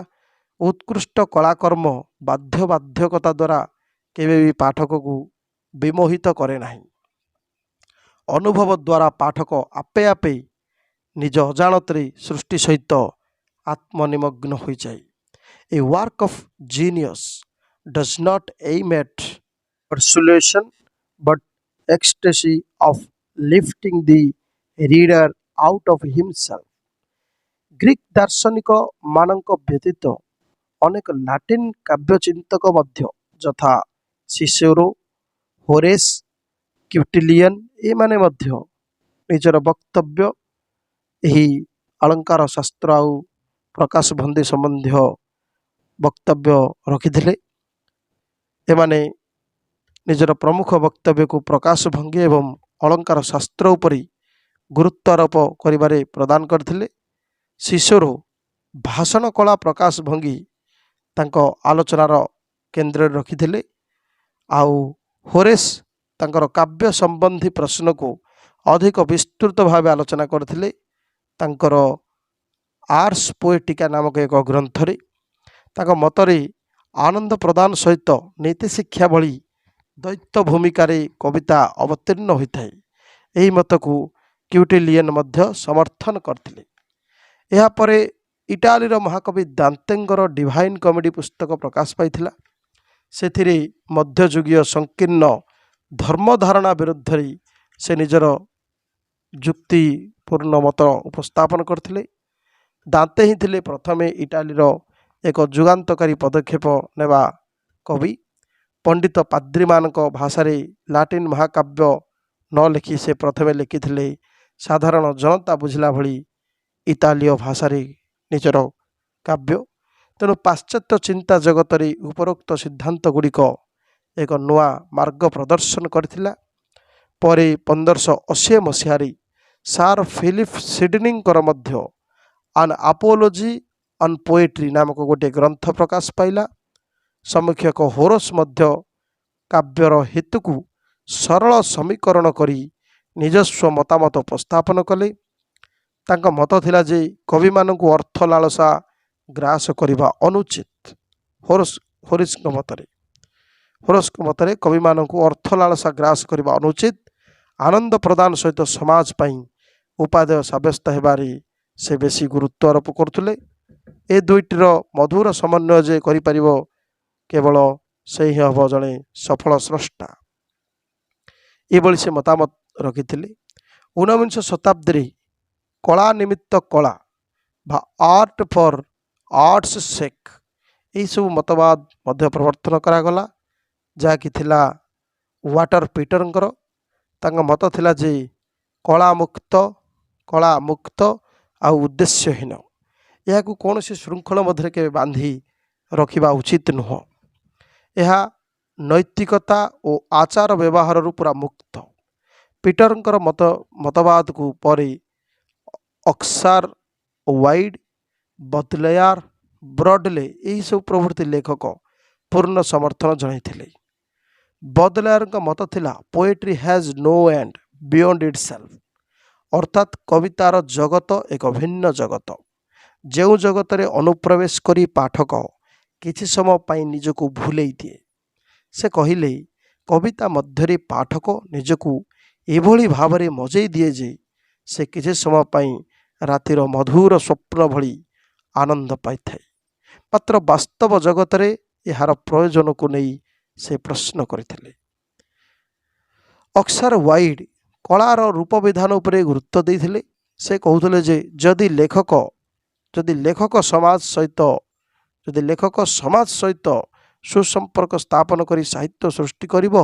ଉତ୍କୃଷ୍ଟ କଳାକର୍ମ ବାଧ୍ୟବାଧକତା ଦ୍ୱାରା କେବେ ବି ପାଠକକୁ ବିମୋହିତ କରେ ନାହିଁ। ଅନୁଭବ ଦ୍ୱାରା ପାଠକ ଆପେ ଆପେ ନିଜ ଅଜାଣତରେ ସୃଷ୍ଟି ସହିତ ଆତ୍ମନିମଗ୍ନ ହୋଇଯାଏ। A work of genius does not aim at persuasion but ecstasy of lifting the reader out of himself। Greek ଦାର୍ଶନିକ ମାନଙ୍କ ବ୍ୟତୀତ ଅନେକ ଲାଟିନ୍ କାବ୍ୟଚିନ୍ତକ ମଧ୍ୟ ଯଥା ସିସେରୋ, ହୋରେସ୍, କ୍ୟୁଟିଲିଆନ୍, ଏମାନେ ମଧ୍ୟ ନିଜର ବକ୍ତବ୍ୟ ଏହି ଅଳଙ୍କାର ଶାସ୍ତ୍ର ଆଉ ପ୍ରକାଶ ଭଙ୍ଗୀ ସମ୍ବନ୍ଧୀୟ ବକ୍ତବ୍ୟ ରଖିଥିଲେ। ଏମାନେ ନିଜର ପ୍ରମୁଖ ବକ୍ତବ୍ୟକୁ ପ୍ରକାଶ ଭଙ୍ଗୀ ଏବଂ ଅଳଙ୍କାର ଶାସ୍ତ୍ର ଉପରେ ଗୁରୁତ୍ୱ ଆରୋପ କରିବାରେ ପ୍ରଦାନ କରିଥିଲେ। ସିସେରୋ ଭାଷଣ କଳା ପ୍ରକାଶ ଭଙ୍ଗୀ ତାଙ୍କ ଆଲୋଚନାର କେନ୍ଦ୍ରରେ ରଖିଥିଲେ। ଆଉ ହୋରେସ୍ ତାଙ୍କର କାବ୍ୟ ସମ୍ବନ୍ଧୀ ପ୍ରଶ୍ନକୁ ଅଧିକ ବିସ୍ତୃତ ଭାବେ ଆଲୋଚନା କରିଥିଲେ ତାଙ୍କର ଆର୍ସ ପୋଏଟିକା ନାମକ ଏକ ଗ୍ରନ୍ଥରେ। ତାଙ୍କ ମତରେ ଆନନ୍ଦ ପ୍ରଦାନ ସହିତ ନୀତି ଶିକ୍ଷା ଭଳି ଦୈତ୍ୟ ଭୂମିକାରେ କବିତା ଅବତୀର୍ଣ୍ଣ ହୋଇଥାଏ। ଏହି ମତକୁ କ୍ୟୁଟିଲିଆନ୍ ମଧ୍ୟ ସମର୍ଥନ କରିଥିଲେ। ଏହାପରେ ଇଟାଲୀର ମହାକବି ଦାନ୍ତେଙ୍କର ଡିଭାଇନ୍ କମେଡି ପୁସ୍ତକ ପ୍ରକାଶ ପାଇଥିଲା। ସେଥିରେ ମଧ୍ୟଯୁଗୀୟ ସଂକୀର୍ଣ୍ଣ ଧର୍ମଧାରଣା ବିରୁଦ୍ଧରେ ସେ ନିଜର ଯୁକ୍ତିପୂର୍ଣ୍ଣ ମତ ଉପସ୍ଥାପନ କରିଥିଲେ। ଦାନ୍ତେ ହିଁ ଥିଲେ ପ୍ରଥମେ ଇଟାଲୀର ଏକ ଯୁଗାନ୍ତକାରୀ ପଦକ୍ଷେପ ନେବା କବି। ପଣ୍ଡିତ ପାଦ୍ରୀମାନଙ୍କ ଭାଷାରେ ଲାଟିନ୍ ମହାକାବ୍ୟ ନ ଲେଖି ସେ ପ୍ରଥମେ ଲେଖିଥିଲେ ସାଧାରଣ ଜନତା ବୁଝିଲା ଭଳି ଇତାଲୀୟ ଭାଷାରେ ନିଜର କାବ୍ୟ। ତେଣୁ ପାଶ୍ଚାତ୍ୟ ଚିନ୍ତା ଜଗତରେ ଉପରୋକ୍ତ ସିଦ୍ଧାନ୍ତ ଗୁଡ଼ିକ ଏକ ନୂଆ ମାର୍ଗ ପ୍ରଦର୍ଶନ କରିଥିଲା। ପରେ 1580 ମସିହାରେ ସାର୍ ଫିଲିପ ସିଡନୀଙ୍କର ମଧ୍ୟ ଆନ୍ ଆପୋଲୋଜି ଅନ୍ ପୋଏଟ୍ରି ନାମକ ଗୋଟିଏ ଗ୍ରନ୍ଥ ପ୍ରକାଶ ପାଇଲା। ସମୀକ୍ଷକ ହୋରସ୍ ମଧ୍ୟ କାବ୍ୟର ହେତୁକୁ ସରଳ ସମୀକରଣ କରି ନିଜସ୍ୱ ମତାମତ ଉପସ୍ଥାପନ କଲେ। ତାଙ୍କ ମତ ଥିଲା ଯେ କବିମାନଙ୍କୁ ଅର୍ଥ ଲାଳସା ଗ୍ରାସ କରିବା ଅନୁଚିତ। ହୋରସ୍ଙ୍କ ମତରେ କବିମାନଙ୍କୁ ଅର୍ଥ ଲାଳସା ଗ୍ରାସ କରିବା ଅନୁଚିତ। ଆନନ୍ଦ ପ୍ରଦାନ ସହିତ ସମାଜ ପାଇଁ ଉପାଦେୟ ସାବ୍ୟସ୍ତ ହେବାରେ ସେ ବେଶୀ ଗୁରୁତ୍ୱ ଆରୋପ କରୁଥିଲେ। ଏ ଦୁଇଟିର ମଧୁର ସମନ୍ୱୟ ଯେ କରିପାରିବ କେବଳ ସେ ହିଁ ହେବ ଜଣେ ସଫଳ ସ୍ରଷ୍ଟା। ଏଭଳି ସେ ମତାମତ ରଖିଥିଲେ। 19 ଶତାବ୍ଦୀରେ କଳା ନିମିତ୍ତ କଳା ବା ଆର୍ଟ ଫର୍ ଆର୍ଟସ ସେକ୍ ଏହିସବୁ ମତବାଦ ମଧ୍ୟ ପ୍ରବର୍ତ୍ତନ କରାଗଲା, ଯାହାକି ଥିଲା ୱାଟର ପିଟରଙ୍କର। ତାଙ୍କ ମତ ଥିଲା ଯେ କଳା ମୁକ୍ତ ଆଉ ଉଦ୍ଦେଶ୍ୟହୀନ। ଏହାକୁ କୌଣସି ଶୃଙ୍ଖଳ ମଧ୍ୟରେ କେବେ ବାନ୍ଧି ରଖିବା ଉଚିତ ନୁହଁ। ଏହା ନୈତିକତା ଓ ଆଚାର ବ୍ୟବହାରରୁ ପୁରା ମୁକ୍ତ। ପିଟରଙ୍କର ମତବାଦକୁ ପରେ ଅସ୍କାର ୱାଇଲ୍ଡ, ବଦଲେୟାର, ବ୍ରଡଲେ ଏହିସବୁ ପ୍ରଭୃତି ଲେଖକ ପୂର୍ଣ୍ଣ ସମର୍ଥନ ଜଣାଇଥିଲେ। ବଦଲେୟାରଙ୍କ ମତ ଥିଲା poetry has no end beyond itself, ଅର୍ଥାତ୍ କବିତାର ଜଗତ ଏକ ଭିନ୍ନ ଜଗତ, ଯେଉଁ ଜଗତରେ ଅନୁପ୍ରବେଶ କରି ପାଠକ କିଛି ସମୟ ପାଇଁ ନିଜକୁ ଭୁଲେଇ ଦିଏ। ସେ କହିଲେ କବିତା ମଧ୍ୟରେ ପାଠକ ନିଜକୁ ଏଭଳି ଭାବରେ ମଜେଇ ଦିଏ ଯେ ସେ କିଛି ସମୟ ପାଇଁ ରାତିର ମଧୁର ସ୍ୱପ୍ନ ଭଳି ଆନନ୍ଦ ପାଇଥାଏ। ମାତ୍ର ବାସ୍ତବ ଜଗତରେ ଏହାର ପ୍ରୟୋଜନକୁ ନେଇ ସେ ପ୍ରଶ୍ନ କରିଥିଲେ। ଅସ୍କାର ୱାଇଲ୍ଡ କଳାର ରୂପବିଧାନ ଉପରେ ଗୁରୁତ୍ୱ ଦେଇଥିଲେ। ସେ କହୁଥିଲେ ଯେ ଯଦି ଲେଖକ ସମାଜ ସହିତ ସୁସମ୍ପର୍କ ସ୍ଥାପନ କରି ସାହିତ୍ୟ ସୃଷ୍ଟି କରିବ,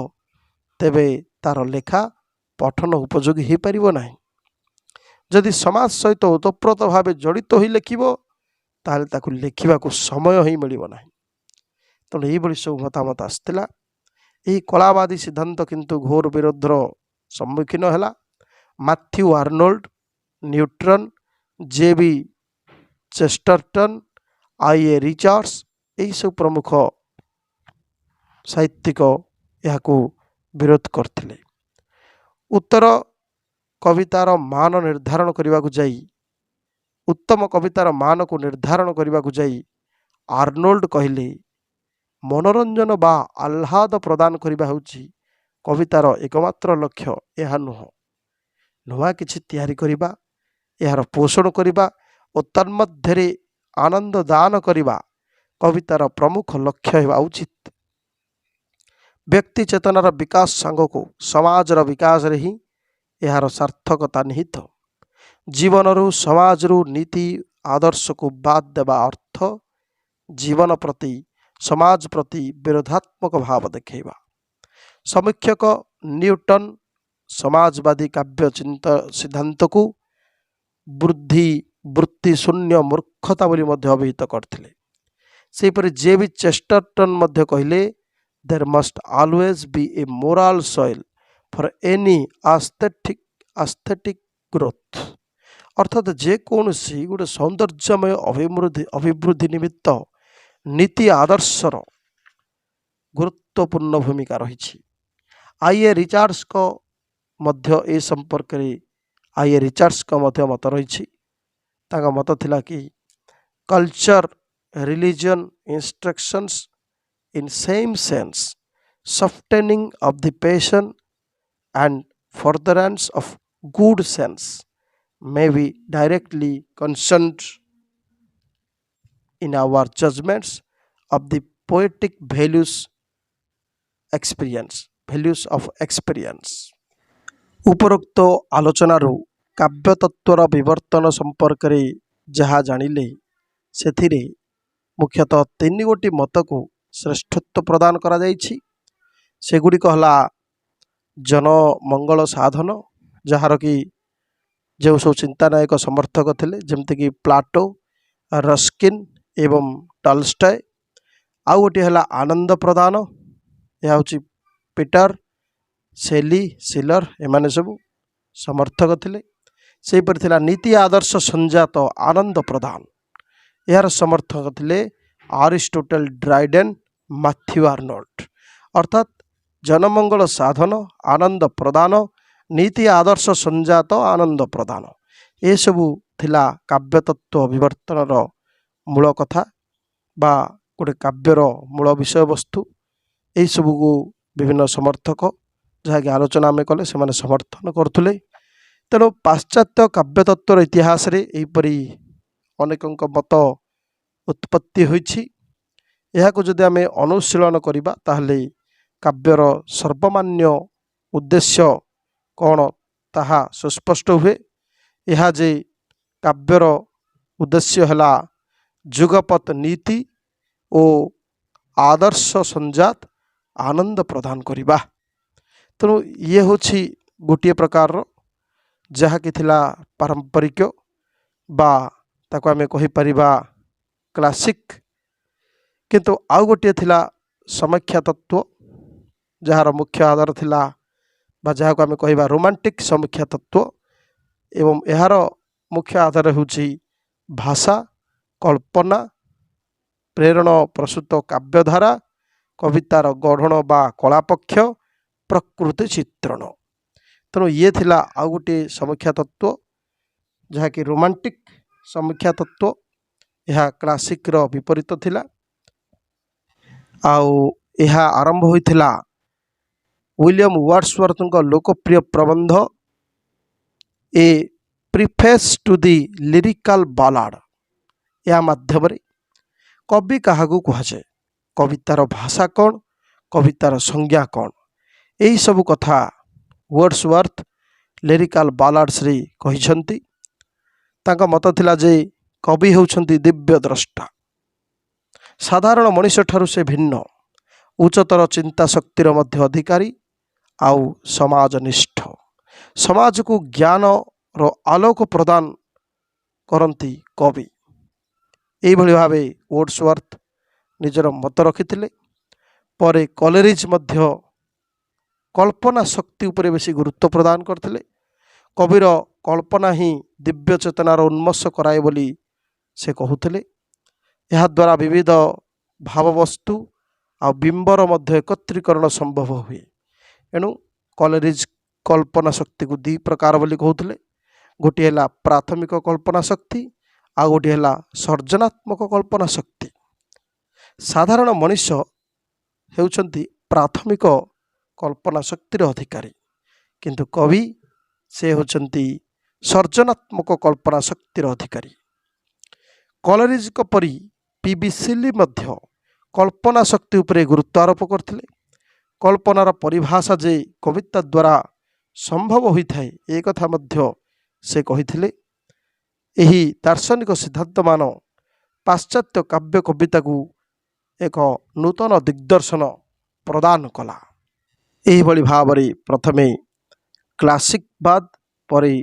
ତେବେ ତାର ଲେଖା ପଠନ ଉପଯୋଗୀ ହୋଇପାରିବ ନାହିଁ। ଯଦି ସମାଜ ସହିତ ଓତପ୍ରୋତ ଭାବେ ଜଡ଼ିତ ହୋଇ ଲେଖିବ, ତାହେଲେ ତାକୁ ଲେଖିବାକୁ ସମୟ ହିଁ ମିଳିବ ନାହିଁ। ତେଣୁ ଏହିଭଳି ସବୁ ମତାମତ ଆସିଥିଲା। ଏହି କଳାବାଦୀ ସିଦ୍ଧାନ୍ତ କିନ୍ତୁ ଘୋର ବିରୋଧର ସମ୍ମୁଖୀନ ହେଲା। Matthew Arnold, Newton, J B. Chesterton, I A. Richards ଏହିସବୁ ପ୍ରମୁଖ ସାହିତ୍ୟିକ ଏହାକୁ ବିରୋଧ କରିଥିଲେ। ଉତ୍ତମ କବିତାର ମାନକୁ ନିର୍ଦ୍ଧାରଣ କରିବାକୁ ଯାଇ ଆର୍ନୋଲ୍ଡ କହିଲେ, ମନୋରଞ୍ଜନ ବା ଆହ୍ଲାଦ ପ୍ରଦାନ କରିବା ହେଉଛି କବିତାର ଏକମାତ୍ର ଲକ୍ଷ୍ୟ, ଏହା ନୁହଁ। ନୂଆ କିଛି ତିଆରି କରିବା, ଏହାର ପୋଷଣ କରିବା ଓ ତନ୍ମଧ୍ୟରେ ଆନନ୍ଦ ଦାନ କରିବା କବିତାର ପ୍ରମୁଖ ଲକ୍ଷ୍ୟ ହେବା ଉଚିତ। ବ୍ୟକ୍ତି ଚେତନାର ବିକାଶ ସାଙ୍ଗକୁ ସମାଜର ବିକାଶରେ ହିଁ ଏହାର ସାର୍ଥକତା ନିହିତ। ଜୀବନରୁ ସମାଜରୁ ନୀତି ଆଦର୍ଶକୁ ବାଦ ଦେବା ଅର୍ଥ ଜୀବନ ପ୍ରତି ସମାଜ ପ୍ରତି ବିରୋଧାତ୍ମକ ଭାବ ଦେଖାଇବା। ସମୀକ୍ଷକ ନ୍ୟୁଟନ୍ ସମାଜବାଦୀ କାବ୍ୟ ସିଦ୍ଧାନ୍ତକୁ ବୃତ୍ତି ଶୂନ୍ୟ ମୂର୍ଖତା ବୋଲି ମଧ୍ୟ ଅଭିହିତ କରିଥିଲେ। ସେହିପରି ଜେ.ବି. ଚେଷ୍ଟରଟନ୍ ମଧ୍ୟ କହିଲେ, there must always be a moral soil for any aesthetic growth, ଅର୍ଥାତ୍ ଯେକୌଣସି ଗୋଟେ ସୌନ୍ଦର୍ଯ୍ୟମୟ ଅଭିବୃଦ୍ଧି ନିମିତ୍ତ ନୀତି ଆଦର୍ଶର ଗୁରୁତ୍ୱପୂର୍ଣ୍ଣ ଭୂମିକା ରହିଛି। ଆଇ.ଏ. ରିଚାର୍ଡସ୍ଙ୍କ ମଧ୍ୟ ଏ ସମ୍ପର୍କରେ ମତ ରହିଛି। ତାଙ୍କ ମତ ଥିଲା କି culture, religion, instructions in same sense, softening of the passion and furtherance of good sense may be directly concerned in our judgments of the poetic values of experience। ଉପରୋକ୍ତ ଆଲୋଚନାରୁ କାବ୍ୟତତ୍ତ୍ୱର ବିବର୍ତ୍ତନ ସମ୍ପର୍କରେ ଯାହା ଜାଣିଲେ ସେଥିରେ ମୁଖ୍ୟତଃ ତିନି ଗୋଟି ମତକୁ ଶ୍ରେଷ୍ଠତ୍ୱ ପ୍ରଦାନ କରାଯାଇଛି। ସେଗୁଡ଼ିକ ହେଲା ଜନମଙ୍ଗଳ ସାଧନ, ଯାହାର କି ଯେଉଁ ସବୁ ଚିନ୍ତାନାୟକ ସମର୍ଥକ ଥିଲେ ଯେମିତିକି ପ୍ଲାଟୋ, ରସ୍କିନ୍ ଏବଂ ଟଲଷ୍ଟୟ। ଆଉ ଗୋଟିଏ ହେଲା ଆନନ୍ଦ ପ୍ରଦାନ, ଏହା ହେଉଛି ପିଟର ସେଲି, ସିଲର, ଏମାନେ ସବୁ ସମର୍ଥକ ଥିଲେ। ସେହିପରି ଥିଲା ନୀତି ଆଦର୍ଶ ସଂଜାତ ଆନନ୍ଦ ପ୍ରଦାନ, ଏହାର ସମର୍ଥକ ଥିଲେ ଆରିଷ୍ଟୋଟଲ, ଡ୍ରାଇଡେନ୍, ମାଥ୍ୟୁ ଆର୍ନୋଲ୍ଡ। ଅର୍ଥାତ୍ ଜନମଙ୍ଗଳ ସାଧନ, ଆନନ୍ଦ ପ୍ରଦାନ, ନୀତି ଆଦର୍ଶ ସଂଜାତ ଆନନ୍ଦ ପ୍ରଦାନ, ଏସବୁ ଥିଲା କାବ୍ୟତତ୍ତ୍ୱ ବିବର୍ତ୍ତନର ମୂଳ କଥା ବା ଗୋଟେ କାବ୍ୟର ମୂଳ ବିଷୟବସ୍ତୁ। ଏହିସବୁକୁ ବିଭିନ୍ନ ସମର୍ଥକ, ଯାହାକି ଆଲୋଚନା ଆମେ କଲେ, ସେମାନେ ସମର୍ଥନ କରୁଥିଲେ। ତେଣୁ ପାଶ୍ଚାତ୍ୟ କାବ୍ୟତତ୍ତ୍ୱର ଇତିହାସରେ ଏହିପରି ଅନେକଙ୍କ ମତ ଉତ୍ପତ୍ତି ହୋଇଛି। ଏହାକୁ ଯଦି ଆମେ ଅନୁଶୀଳନ କରିବା ତାହେଲେ କାବ୍ୟର ସର୍ବମାନ୍ୟ ଉଦ୍ଦେଶ୍ୟ କ'ଣ ତାହା ସୁସ୍ପଷ୍ଟ ହୁଏ। ଏହା ଯେ କାବ୍ୟର ଉଦ୍ଦେଶ୍ୟ ହେଲା ଯୁଗପତ୍ ନୀତି ଓ ଆଦର୍ଶ ସଂଜାତ ଆନନ୍ଦ ପ୍ରଦାନ କରିବା। ତେଣୁ ଇଏ ହେଉଛି ଗୋଟିଏ ପ୍ରକାରର ଯାହାକି ଥିଲା ପାରମ୍ପରିକ ବା ତାକୁ ଆମେ କହିପାରିବା କ୍ଲାସିକ୍। କିନ୍ତୁ ଆଉ ଗୋଟିଏ ଥିଲା ସମୀକ୍ଷା ତତ୍ତ୍ୱ, ଯାହାର ମୁଖ୍ୟ ଆଧାର ଥିଲା ବା ଯାହାକୁ ଆମେ କହିବା ରୋମାଣ୍ଟିକ୍ ସମୀକ୍ଷା ତତ୍ତ୍ୱ। ଏବଂ ଏହାର ମୁଖ୍ୟ ଆଧାର ହେଉଛି ଭାଷା, କଳ୍ପନା, ପ୍ରେରଣ ପ୍ରସୂତ କାବ୍ୟଧାରା, କବିତାର ଗଢ଼ଣ ବା କଳାପକ୍ଷ, ପ୍ରକୃତି ଚିତ୍ରଣ। ତେଣୁ ଇଏ ଥିଲା ଆଉ ଗୋଟିଏ ସମୀକ୍ଷା ତତ୍ତ୍ୱ, ଯାହାକି ରୋମାଣ୍ଟିକ୍ ସମୀକ୍ଷା ତତ୍ତ୍ୱ। ଏହା କ୍ଲାସିକ୍ର ବିପରୀତ ଥିଲା। ଆଉ ଏହା ଆରମ୍ଭ ହୋଇଥିଲା ୱିଲିୟମ୍ ୱାର୍ଡସୱର୍ଥଙ୍କ ଲୋକପ୍ରିୟ ପ୍ରବନ୍ଧ ଏ ପ୍ରିଫେସ୍ ଟୁ ଦି ଲିରିକାଲ୍ ବାଲାଡ଼। ଏହା ମାଧ୍ୟମରେ କବି କାହାକୁ କୁହାଯାଏ, କବିତାର ଭାଷା କ'ଣ, କବିତାର ସଂଜ୍ଞା କ'ଣ, ଏହିସବୁ କଥା ୱାର୍ଡସୱର୍ଥ ଲିରିକାଲ୍ ବାଲାଡ୍ସରେ କହିଛନ୍ତି। ତାଙ୍କ ମତ ଥିଲା ଯେ କବି ହେଉଛନ୍ତି ଦିବ୍ୟ ଦ୍ରଷ୍ଟା, ସାଧାରଣ ମଣିଷଠାରୁ ସେ ଭିନ୍ନ, ଉଚ୍ଚତର ଚିନ୍ତା ଶକ୍ତିର ମଧ୍ୟ ଅଧିକାରୀ ଆଉ ସମାଜନିଷ୍ଠ, ସମାଜକୁ ଜ୍ଞାନର ଆଲୋକ ପ୍ରଦାନ କରନ୍ତି କବି। ଏଇଭଳି ଭାବେ ୱାର୍ଡସୱର୍ଥ ନିଜର ମତ ରଖିଥିଲେ। ପରେ କଲେରିଜ୍ ମଧ୍ୟ କଳ୍ପନା ଶକ୍ତି ଉପରେ ବେଶୀ ଗୁରୁତ୍ୱ ପ୍ରଦାନ କରିଥିଲେ। କବିର କଳ୍ପନା ହିଁ ଦିବ୍ୟ ଚେତନାର ଉନ୍ମୋଷ କରାଏ ବୋଲି ସେ କହୁଥିଲେ। ଏହାଦ୍ୱାରା ବିବିଧ ଭାବବସ୍ତୁ ଆଉ ବିମ୍ବର ମଧ୍ୟ ଏକତ୍ରୀକରଣ ସମ୍ଭବ ହୁଏ। ଏଣୁ କଲେରିଜ୍ କଳ୍ପନା ଶକ୍ତିକୁ ଦୁଇ ପ୍ରକାର ବୋଲି କହୁଥିଲେ। ଗୋଟିଏ ହେଲା ପ୍ରାଥମିକ କଳ୍ପନା ଶକ୍ତି, ଆଉ ଗୋଟିଏ ହେଲା ସର୍ଜନାତ୍ମକ କଳ୍ପନା ଶକ୍ତି। ସାଧାରଣ ମଣିଷ ହେଉଛନ୍ତି ପ୍ରାଥମିକ କଳ୍ପନା ଶକ୍ତିର ଅଧିକାରୀ, କିନ୍ତୁ କବି ସେ ହେଉଛନ୍ତି ସର୍ଜନାତ୍ମକ କଳ୍ପନା ଶକ୍ତିର ଅଧିକାରୀ। କଲେରିଜଙ୍କ ପରି ପି.ବି. ଶେଲି ମଧ୍ୟ କଳ୍ପନା ଶକ୍ତି ଉପରେ ଗୁରୁତ୍ୱ ଆରୋପ କରିଥିଲେ। କଳ୍ପନାର ପରିଭାଷା ଯେ କବିତା ଦ୍ୱାରା ସମ୍ଭବ ହୋଇଥାଏ ଏ କଥା ମଧ୍ୟ ସେ କହିଥିଲେ। ଏହି ଦାର୍ଶନିକ ସିଦ୍ଧାନ୍ତମାନ ପାଶ୍ଚାତ୍ୟ କାବ୍ୟ କବିତାକୁ ଏକ ନୂତନ ଦିଗ୍ଦର୍ଶନ ପ୍ରଦାନ କଲା। ଏହିଭଳି ଭାବରେ ପ୍ରଥମେ କ୍ଲାସିକ୍ ବାଦ, ପରେ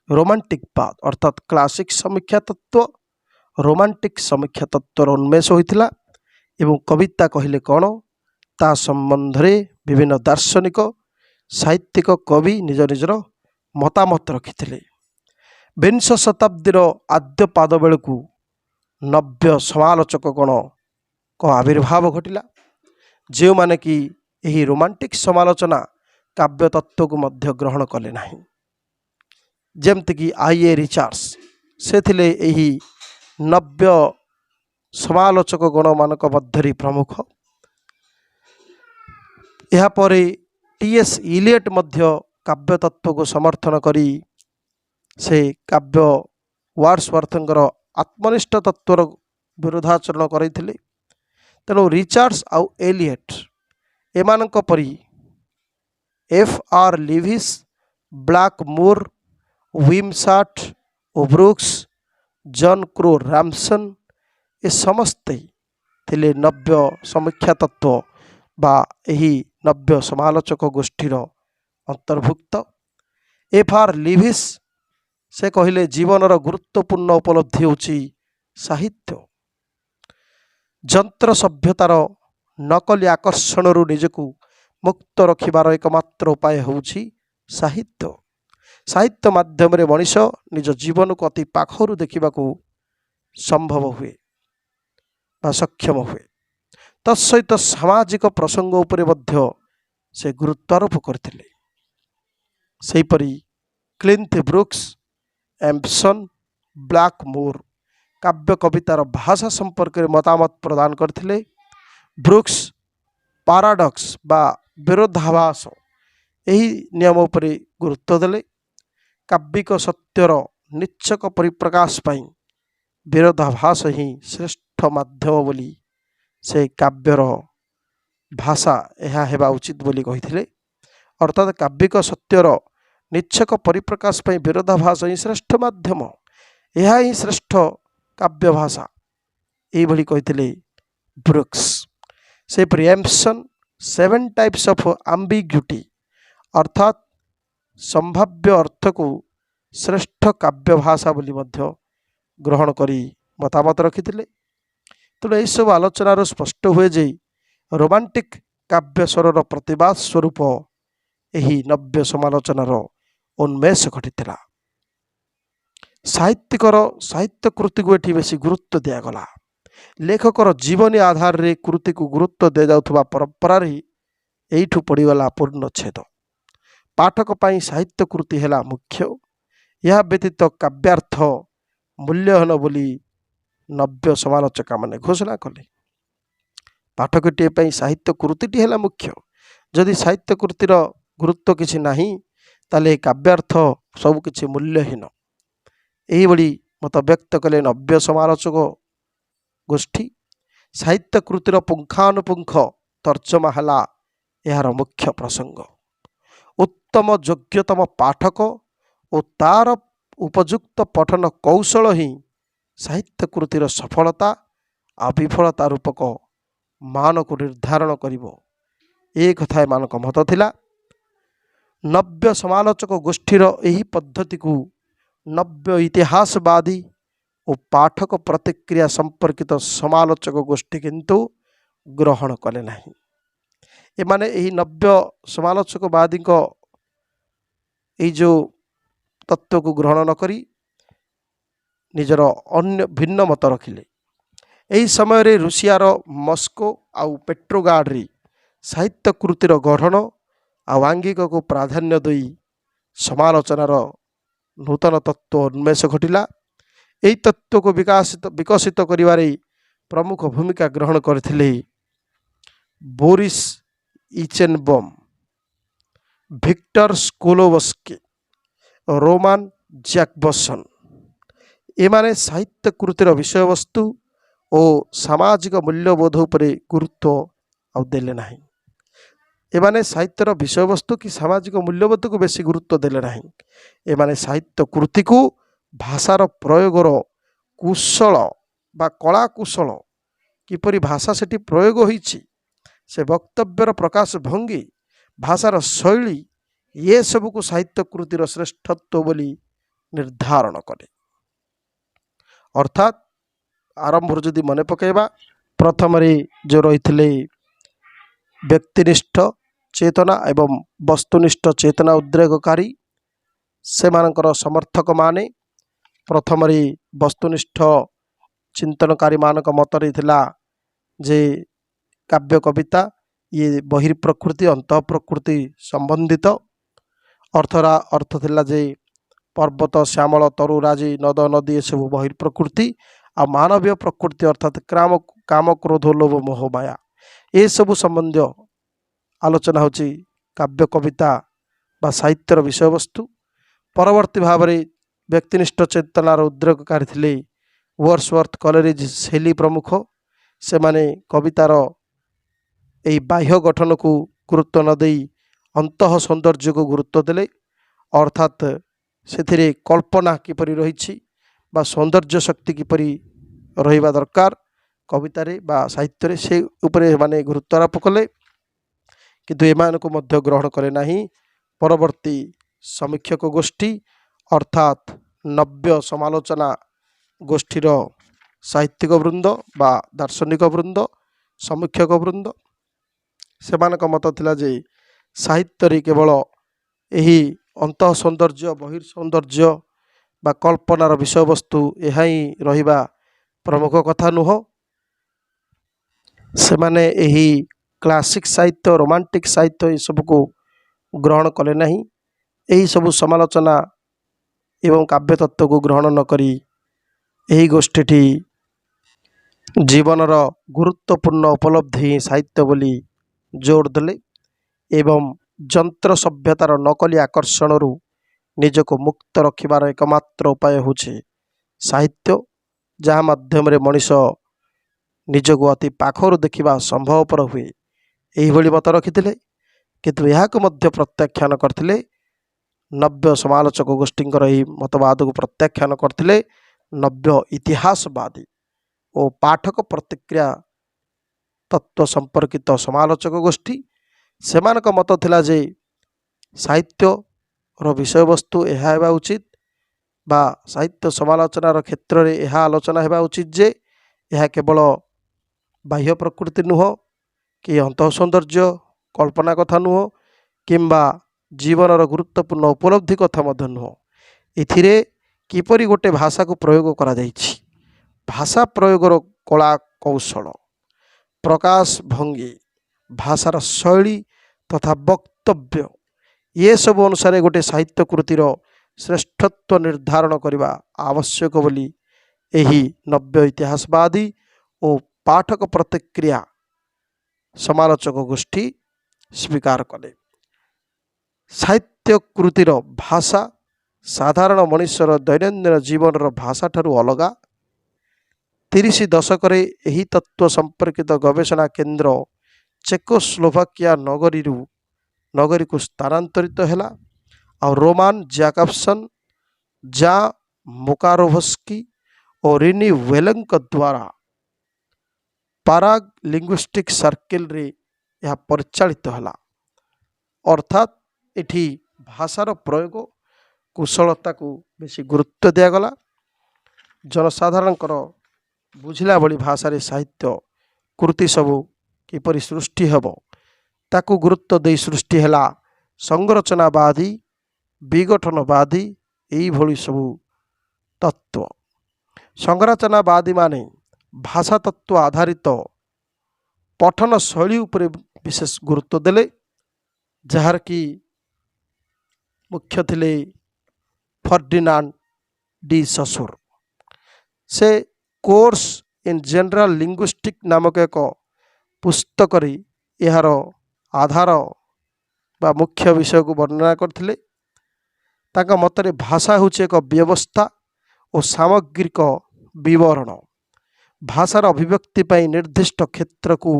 ରୋମାଣ୍ଟିକ୍ ବାଦ, ଅର୍ଥାତ୍ କ୍ଲାସିକ୍ ସମୀକ୍ଷା ତତ୍ତ୍ୱ, ରୋମାଣ୍ଟିକ୍ ସମୀକ୍ଷା ତତ୍ତ୍ୱର ଉନ୍ମେଷ ହୋଇଥିଲା। ଏବଂ କବିତା କହିଲେ କ'ଣ ତା ସମ୍ବନ୍ଧରେ ବିଭିନ୍ନ ଦାର୍ଶନିକ, ସାହିତ୍ୟିକ, କବି ନିଜ ନିଜର ମତାମତ ରଖିଥିଲେ। ବିଂଶ ଶତାବ୍ଦୀର ଆଦ୍ୟ ପାଦ ବେଳକୁ ନବ୍ୟ ସମାଲୋଚକଗଣଙ୍କ ଆବିର୍ଭାବ ଘଟିଲା, ଯେଉଁମାନେ କି ଏହି ରୋମାଣ୍ଟିକ୍ ସମାଲୋଚନା କାବ୍ୟ ତତ୍ତ୍ୱକୁ ମଧ୍ୟ ଗ୍ରହଣ କଲେ ନାହିଁ। ଯେମିତିକି ଆଇ.ଏ. ରିଚାର୍ଡସ୍, ସେ ଥିଲେ ଏହି ନବ୍ୟ ସମାଲୋଚକ ଗଣମାନଙ୍କ ମଧ୍ୟରେ ପ୍ରମୁଖ। ଏହାପରେ ଟି.ଏସ୍. ଇଲିୟଟ୍ ମଧ୍ୟ କାବ୍ୟ ତତ୍ତ୍ୱକୁ ସମର୍ଥନ କରି ସେ କାବ୍ୟ ୱାର୍ଡସୱର୍ଥଙ୍କର ଆତ୍ମନିଷ୍ଠ ତତ୍ତ୍ୱର ବିରୋଧାଚରଣ କରିଥିଲେ। ତେଣୁ ରିଚାର୍ଡସ୍ ଆଉ ଏଲିୟଟ୍ ଏମାନଙ୍କ ପରି ଏଫ୍.ଆର୍. ଲିଭିସ୍, ବ୍ଲାକ୍ ମୁର୍, ୱିମସାର୍ଟ ଓ ବ୍ରୁକ୍ସ, ଜନ୍ କ୍ରୋ ରାମସନ୍ ଏ ସମସ୍ତେ ଥିଲେ ନବ୍ୟ ସମୀକ୍ଷା ତତ୍ତ୍ୱ ବା ଏହି ନବ୍ୟ ସମାଲୋଚକ ଗୋଷ୍ଠୀର ଅନ୍ତର୍ଭୁକ୍ତ। ଏଫ୍.ଆର୍. ଲିଭିସ୍ ସେ କହିଲେ ଜୀବନର ଗୁରୁତ୍ୱପୂର୍ଣ୍ଣ ଉପଲବ୍ଧି ହେଉଛି ସାହିତ୍ୟ। ଯନ୍ତ୍ର ସଭ୍ୟତାର ନକଲି ଆକର୍ଷଣରୁ ନିଜକୁ ମୁକ୍ତ ରଖିବାର ଏକମାତ୍ର ଉପାୟ ହେଉଛି ସାହିତ୍ୟ। ସାହିତ୍ୟ ମାଧ୍ୟମରେ ମଣିଷ ନିଜ ଜୀବନକୁ ଅତି ପାଖରୁ ଦେଖିବାକୁ ସମ୍ଭବ ହୁଏ ବା ସକ୍ଷମ ହୁଏ। ତତ୍ସହିତ ସାମାଜିକ ପ୍ରସଙ୍ଗ ଉପରେ ମଧ୍ୟ ସେ ଗୁରୁତ୍ୱାରୋପ କରିଥିଲେ। ସେହିପରି କ୍ଲିନ୍ଥ ବ୍ରୁକ୍ସ, ଏମ୍ପସନ୍, ବ୍ଲାକମୋର କାବ୍ୟ କବିତାର ଭାଷା ସମ୍ପର୍କରେ ମତାମତ ପ୍ରଦାନ କରିଥିଲେ। ବ୍ରୁକ୍ସ ପାରାଡକ୍ସ ବା ବିରୋଧାଭାସ ଏହି ନିୟମ ଉପରେ ଗୁରୁତ୍ୱ ଦେଲେ। କାବ୍ୟିକ ସତ୍ୟର ନିଚ୍ଛକ ପରିପ୍ରକାଶ ପାଇଁ ବିରୋଧାଭାସ ହିଁ ଶ୍ରେଷ୍ଠ ମାଧ୍ୟମ ବୋଲି ସେ କାବ୍ୟର ଭାଷା ଏହା ହେବା ଉଚିତ ବୋଲି କହିଥିଲେ। ଅର୍ଥାତ୍ କାବ୍ୟିକ ସତ୍ୟର ନିଚ୍ଛକ ପରିପ୍ରକାଶ ପାଇଁ ବିରୋଧାଭାସ ହିଁ ଶ୍ରେଷ୍ଠ ମାଧ୍ୟମ, ଏହା ହିଁ ଶ୍ରେଷ୍ଠ କାବ୍ୟ ଭାଷା, ଏଇଭଳି କହିଥିଲେ ବ୍ରୁକ୍ସ। ସେପରି ଏମ୍ପସନ୍ 7 ଟାଇପ୍ସ ଅଫ୍ ଆମ୍ବିଗ୍ୟୁଟି ଅର୍ଥାତ୍ ସମ୍ଭାବ୍ୟ ଅର୍ଥକୁ ଶ୍ରେଷ୍ଠ କାବ୍ୟ ଭାଷା ବୋଲି ମଧ୍ୟ ଗ୍ରହଣ କରି ମତାମତ ରଖିଥିଲେ। ତେଣୁ ଏହିସବୁ ଆଲୋଚନାରୁ ସ୍ପଷ୍ଟ ହୁଏ ଯେ ରୋମାଣ୍ଟିକ୍ କାବ୍ୟସ୍ୱରର ପ୍ରତିବାଦ ସ୍ୱରୂପ ଏହି ନବ୍ୟ ସମାଲୋଚନାର ଉନ୍ମେଷ ଘଟିଥିଲା। ସାହିତ୍ୟିକର ସାହିତ୍ୟ କୃତିକୁ ଏଠି ବେଶୀ ଗୁରୁତ୍ୱ ଦିଆଗଲା। ଲେଖକର ଜୀବନୀ ଆଧାରରେ କୃତିକୁ ଗୁରୁତ୍ୱ ଦିଆଯାଉଥିବା ପରମ୍ପରାରେ ଏଇଠୁ ପଡ଼ିଗଲା ପୂର୍ଣ୍ଣଚ୍ଛେଦ। ପାଠକ ପାଇଁ ସାହିତ୍ୟ କୃତି ହେଲା ମୁଖ୍ୟ, ଏହା ବ୍ୟତୀତ କାବ୍ୟାର୍ଥ ମୂଲ୍ୟହୀନ ବୋଲି ନବ୍ୟ ସମାଲୋଚକମାନେ ଘୋଷଣା କଲେ। ପାଠକଟିଏ ପାଇଁ ସାହିତ୍ୟ କୃତିଟି ହେଲା ମୁଖ୍ୟ। ଯଦି ସାହିତ୍ୟ କୃତିର ଗୁରୁତ୍ୱ କିଛି ନାହିଁ ତାହେଲେ କାବ୍ୟାର୍ଥ ସବୁ କିଛି ମୂଲ୍ୟହୀନ, ଏହିଭଳି ମତ ବ୍ୟକ୍ତ କଲେ ନବ୍ୟ ସମାଲୋଚକ ଗୋଷ୍ଠୀ। ସାହିତ୍ୟ କୃତିର ପୁଙ୍ଖାନୁପୁଙ୍ଖ ତର୍ଜମା ହେଲା ଏହାର ମୁଖ୍ୟ ପ୍ରସଙ୍ଗ। ଉତ୍ତମ ଯୋଗ୍ୟତମ ପାଠକ ଓ ତାର ଉପଯୁକ୍ତ ପଠନ କୌଶଳ ହିଁ ସାହିତ୍ୟ କୃତିର ସଫଳତା ଆଉ ବିଫଳତା ରୂପକ ମାନକୁ ନିର୍ଦ୍ଧାରଣ କରିବ, ଏ କଥା ଏମାନଙ୍କ ମତ ଥିଲା। ନବ୍ୟ ସମାଲୋଚକ ଗୋଷ୍ଠୀର ଏହି ପଦ୍ଧତିକୁ ନବ୍ୟ ଇତିହାସବାଦୀ ଓ ପାଠକ ପ୍ରତିକ୍ରିୟା ସମ୍ପର୍କିତ ସମାଲୋଚକ ଗୋଷ୍ଠୀ କିନ୍ତୁ ଗ୍ରହଣ କଲେ ନାହିଁ। ଏମାନେ ଏହି ନବ୍ୟ ସମାଲୋଚକବାଦୀଙ୍କ ଏଇ ଯେଉଁ ତତ୍ତ୍ୱକୁ ଗ୍ରହଣ ନ କରି ନିଜର ଅନ୍ୟ ଭିନ୍ନ ମତ ରଖିଲେ। ଏହି ସମୟରେ ରୁଷିଆର ମସ୍କୋ ଆଉ ପେଟ୍ରୋଗ୍ରାଡରେ ସାହିତ୍ୟ କୃତିର ଗଠନ ଆଉ ଆଙ୍ଗିକକୁ ପ୍ରାଧାନ୍ୟ ଦେଇ ସମାଲୋଚନାର ନୂତନ ତତ୍ତ୍ୱ ଉନ୍ମେଷ ଘଟିଲା। ଏହି ତତ୍ତ୍ୱକୁ ବିକଶିତ କରିବାରେ ପ୍ରମୁଖ ଭୂମିକା ଗ୍ରହଣ କରିଥିଲେ ବୋରିସ୍ ଇଚେନବମ୍, ଭିକ୍ଟର ସ୍କୋଲୋବସ୍କି, ରୋମାନ ଜ୍ୟାକବସନ୍। ଏମାନେ ସାହିତ୍ୟ କୃତିର ବିଷୟବସ୍ତୁ ଓ ସାମାଜିକ ମୂଲ୍ୟବୋଧ ଉପରେ ଗୁରୁତ୍ୱ ଆଉ ଦେଲେ ନାହିଁ। ଏମାନେ ସାହିତ୍ୟର ବିଷୟବସ୍ତୁ କି ସାମାଜିକ ମୂଲ୍ୟବୋଧକୁ ବେଶୀ ଗୁରୁତ୍ୱ ଦେଲେ ନାହିଁ। ଏମାନେ ସାହିତ୍ୟ କୃତିକୁ ଭାଷାର ପ୍ରୟୋଗର କୁଶଳ ବା କଳା କୁଶଳ, କିପରି ଭାଷା ସେଠି ପ୍ରୟୋଗ ହୋଇଛି, ସେ ବକ୍ତବ୍ୟର ପ୍ରକାଶ ଭଙ୍ଗୀ, ଭାଷାର ଶୈଳୀ, ଏସବୁକୁ ସାହିତ୍ୟ କୃତିର ଶ୍ରେଷ୍ଠତ୍ୱ ବୋଲି ନିର୍ଦ୍ଧାରଣ କଲେ। ଅର୍ଥାତ୍ ଆରମ୍ଭରୁ ଯଦି ମନେ ପକାଇବା, ପ୍ରଥମରେ ଯେଉଁ ରହିଥିଲେ ବ୍ୟକ୍ତିନିଷ୍ଠ ଚେତନା ଏବଂ ବସ୍ତୁନିଷ୍ଠ ଚେତନା ଉଦ୍ରେକକାରୀ, ସେମାନଙ୍କର ସମର୍ଥକମାନେ ପ୍ରଥମରେ ବସ୍ତୁନିଷ୍ଠ ଚିନ୍ତନକାରୀମାନଙ୍କ ମତରେ ଥିଲା ଯେ କାବ୍ୟ କବିତା ଇଏ ବହିର୍ପ୍ରକୃତି ଅନ୍ତଃ ପ୍ରକୃତି ସମ୍ବନ୍ଧିତ। ଅର୍ଥ ଥିଲା ଯେ ପର୍ବତ, ଶ୍ୟାମଳ, ତରୁ, ରାଜି, ନଦ, ନଦୀ ଏସବୁ ବହିର୍ପ୍ରକୃତି, ଆଉ ମାନବୀୟ ପ୍ରକୃତି ଅର୍ଥାତ୍ କାମ, କ୍ରୋଧ, ଲୋଭ, ମୋହ, ମାୟା ଏସବୁ ସମ୍ବନ୍ଧୀୟ ଆଲୋଚନା ହେଉଛି କାବ୍ୟ କବିତା ବା ସାହିତ୍ୟର ବିଷୟବସ୍ତୁ। ପରବର୍ତ୍ତୀ ଭାବରେ ବ୍ୟକ୍ତିନିଷ୍ଠ ଚେତନାର ଉଦ୍ରେକକାରୀ ଥିଲେ ୱର୍ଡସୱର୍ଥ, କଲେରିଜ୍, ଶେଲି ପ୍ରମୁଖ। ସେମାନେ କବିତାର ଏହି ବାହ୍ୟ ଗଠନକୁ ଗୁରୁତ୍ୱ ନ ଦେଇ ଅନ୍ତଃ ସୌନ୍ଦର୍ଯ୍ୟକୁ ଗୁରୁତ୍ୱ ଦେଲେ। ଅର୍ଥାତ୍ ସେଥିରେ କଳ୍ପନା କିପରି ରହିଛି ବା ସୌନ୍ଦର୍ଯ୍ୟ ଶକ୍ତି କିପରି ରହିବା ଦରକାର କବିତାରେ ବା ସାହିତ୍ୟରେ ସେ ଉପରେ ଏମାନେ ଗୁରୁତ୍ୱ ଆରୋପ କଲେ। କିନ୍ତୁ ଏମାନଙ୍କୁ ମଧ୍ୟ ଗ୍ରହଣ କଲେ ନାହିଁ ପରବର୍ତ୍ତୀ ସମୀକ୍ଷକ ଗୋଷ୍ଠୀ ଅର୍ଥାତ୍ ନବ୍ୟ ସମାଲୋଚନା ଗୋଷ୍ଠୀର ସାହିତ୍ୟିକ ବୃନ୍ଦ ବା ଦାର୍ଶନିକ ବୃନ୍ଦ ସମୀକ୍ଷକ ବୃନ୍ଦ। ସେମାନଙ୍କ ମତ ଥିଲା ଯେ ସାହିତ୍ୟରେ କେବଳ ଏହି ଅନ୍ତଃ ସୌନ୍ଦର୍ଯ୍ୟ ବହିର୍ ସୌନ୍ଦର୍ଯ୍ୟ ବା କଳ୍ପନାର ବିଷୟବସ୍ତୁ ଏହା ହିଁ ରହିବା ପ୍ରମୁଖ କଥା ନୁହଁ। ସେମାନେ ଏହି କ୍ଲାସିକ୍ ସାହିତ୍ୟ ରୋମାଣ୍ଟିକ୍ ସାହିତ୍ୟ ଏସବୁକୁ ଗ୍ରହଣ କଲେ ନାହିଁ। ଏହିସବୁ ସମାଲୋଚନା ଏବଂ କାବ୍ୟ ତତ୍ତ୍ୱକୁ ଗ୍ରହଣ ନକରି ଏହି ଗୋଷ୍ଠୀଟି ଜୀବନର ଗୁରୁତ୍ୱପୂର୍ଣ୍ଣ ଉପଲବ୍ଧି ସାହିତ୍ୟ ବୋଲି ଜୋର ଦେଲେ ଏବଂ ଯନ୍ତ୍ର ସଭ୍ୟତାର ନକଲି ଆକର୍ଷଣରୁ ନିଜକୁ ମୁକ୍ତ ରଖିବାର ଏକମାତ୍ର ଉପାୟ ହେଉଛି ସାହିତ୍ୟ, ଯାହା ମାଧ୍ୟମରେ ମଣିଷ ନିଜକୁ ଅତି ପାଖରୁ ଦେଖିବା ସମ୍ଭବପର ହୁଏ। ଏହିଭଳି ମତ ରଖିଥିଲେ। କିନ୍ତୁ ଏହାକୁ ମଧ୍ୟ ପ୍ରତ୍ୟାଖ୍ୟାନ କରିଥିଲେ ନବ୍ୟ ସମାଲୋଚକ ଗୋଷ୍ଠୀଙ୍କର ଏହି ମତବାଦକୁ ପ୍ରତ୍ୟାଖ୍ୟାନ କରିଥିଲେ ନବ୍ୟ ଇତିହାସବାଦୀ ଓ ପାଠକ ପ୍ରତିକ୍ରିୟା ତତ୍ତ୍ୱ ସମ୍ପର୍କିତ ସମାଲୋଚକ ଗୋଷ୍ଠୀ। ସେମାନଙ୍କ ମତ ଥିଲା ଯେ ସାହିତ୍ୟର ବିଷୟବସ୍ତୁ ଏହା ହେବା ଉଚିତ ବା ସାହିତ୍ୟ ସମାଲୋଚନାର କ୍ଷେତ୍ରରେ ଏହା ଆଲୋଚନା ହେବା ଉଚିତ ଯେ ଏହା କେବଳ ବାହ୍ୟ ପ୍ରକୃତି ନୁହଁ କି ଅନ୍ତଃ ସୌନ୍ଦର୍ଯ୍ୟ କଳ୍ପନା କଥା ନୁହଁ କିମ୍ବା ଜୀବନର ଗୁରୁତ୍ୱପୂର୍ଣ୍ଣ ଉପଲବ୍ଧି କଥା ମଧ୍ୟ ନୁହଁ। ଏଥିରେ କିପରି ଗୋଟେ ଭାଷାକୁ ପ୍ରୟୋଗ କରାଯାଇଛି, ଭାଷା ପ୍ରୟୋଗର କଳା କୌଶଳ, ପ୍ରକାଶ ଭଙ୍ଗୀ, ଭାଷାର ଶୈଳୀ ତଥା ବକ୍ତବ୍ୟ ଏସବୁ ଅନୁସାରେ ଗୋଟେ ସାହିତ୍ୟ କୃତିର ଶ୍ରେଷ୍ଠତ୍ୱ ନିର୍ଦ୍ଧାରଣ କରିବା ଆବଶ୍ୟକ ବୋଲି ଏହି ନବ୍ୟ ଇତିହାସବାଦୀ ଓ ପାଠକ ପ୍ରତିକ୍ରିୟା ସମାଲୋଚକ ଗୋଷ୍ଠୀ ସ୍ୱୀକାର କଲେ। ସାହିତ୍ୟ କୃତିର ଭାଷା ସାଧାରଣ ମଣିଷର ଦୈନନ୍ଦିନ ଜୀବନର ଭାଷାଠାରୁ ଅଲଗା। 30 ଦଶକରେ ଏହି ତତ୍ତ୍ୱ ସମ୍ପର୍କିତ ଗବେଷଣା କେନ୍ଦ୍ର ଚେକୋସ୍ଲୋଭାକିଆ ନଗରୀକୁ ସ୍ଥାନାନ୍ତରିତ ହେଲା ଆଉ ରୋମାନ ଜ୍ୟାକବସନ୍, ଜା ମୁକାରୋଭସ୍କି ଓ ରିନି ୱେଲଙ୍କ ଦ୍ୱାରା ପାରାଗ ଲିଙ୍ଗୁଇଷ୍ଟିକ୍ ସର୍କିଲରେ ଏହା ପରିଚାଳିତ ହେଲା। ଅର୍ଥାତ୍ ଏଠି ଭାଷାର ପ୍ରୟୋଗ କୁଶଳତାକୁ ବେଶୀ ଗୁରୁତ୍ୱ ଦିଆଗଲା। ଜନସାଧାରଣଙ୍କର ବୁଝିଲା ଭଳି ଭାଷାରେ ସାହିତ୍ୟ କୃତି ସବୁ କିପରି ସୃଷ୍ଟି ହେବ ତାକୁ ଗୁରୁତ୍ୱ ଦେଇ ସୃଷ୍ଟି ହେଲା ସଂରଚନାବାଦୀ, ବିଘଟନବାଦୀ ଏଇଭଳି ସବୁ ତତ୍ତ୍ୱ। ସଂରଚନାବାଦୀମାନେ ଭାଷା ତତ୍ତ୍ୱ ଆଧାରିତ ପଠନ ଶୈଳୀ ଉପରେ ବିଶେଷ ଗୁରୁତ୍ୱ ଦେଲେ, ଯାହାର କି ମୁଖ୍ୟ ଥିଲେ ଫର୍ଡିନାଣ୍ଡ ଡି ସସୁର। ସେ କୋର୍ସ ଇନ୍ ଜେନେରାଲ ଲିଙ୍ଗୁଇଷ୍ଟିକ୍ ନାମକ ଏକ ପୁସ୍ତକରେ ଏହାର ଆଧାର ବା ମୁଖ୍ୟ ବିଷୟକୁ ବର୍ଣ୍ଣନା କରିଥିଲେ। ତାଙ୍କ ମତରେ ଭାଷା ହେଉଛି ଏକ ବ୍ୟବସ୍ଥା ଓ ସାମଗ୍ରିକ ବିବରଣ। ଭାଷାର ଅଭିବ୍ୟକ୍ତି ପାଇଁ ନିର୍ଦ୍ଦିଷ୍ଟ କ୍ଷେତ୍ରକୁ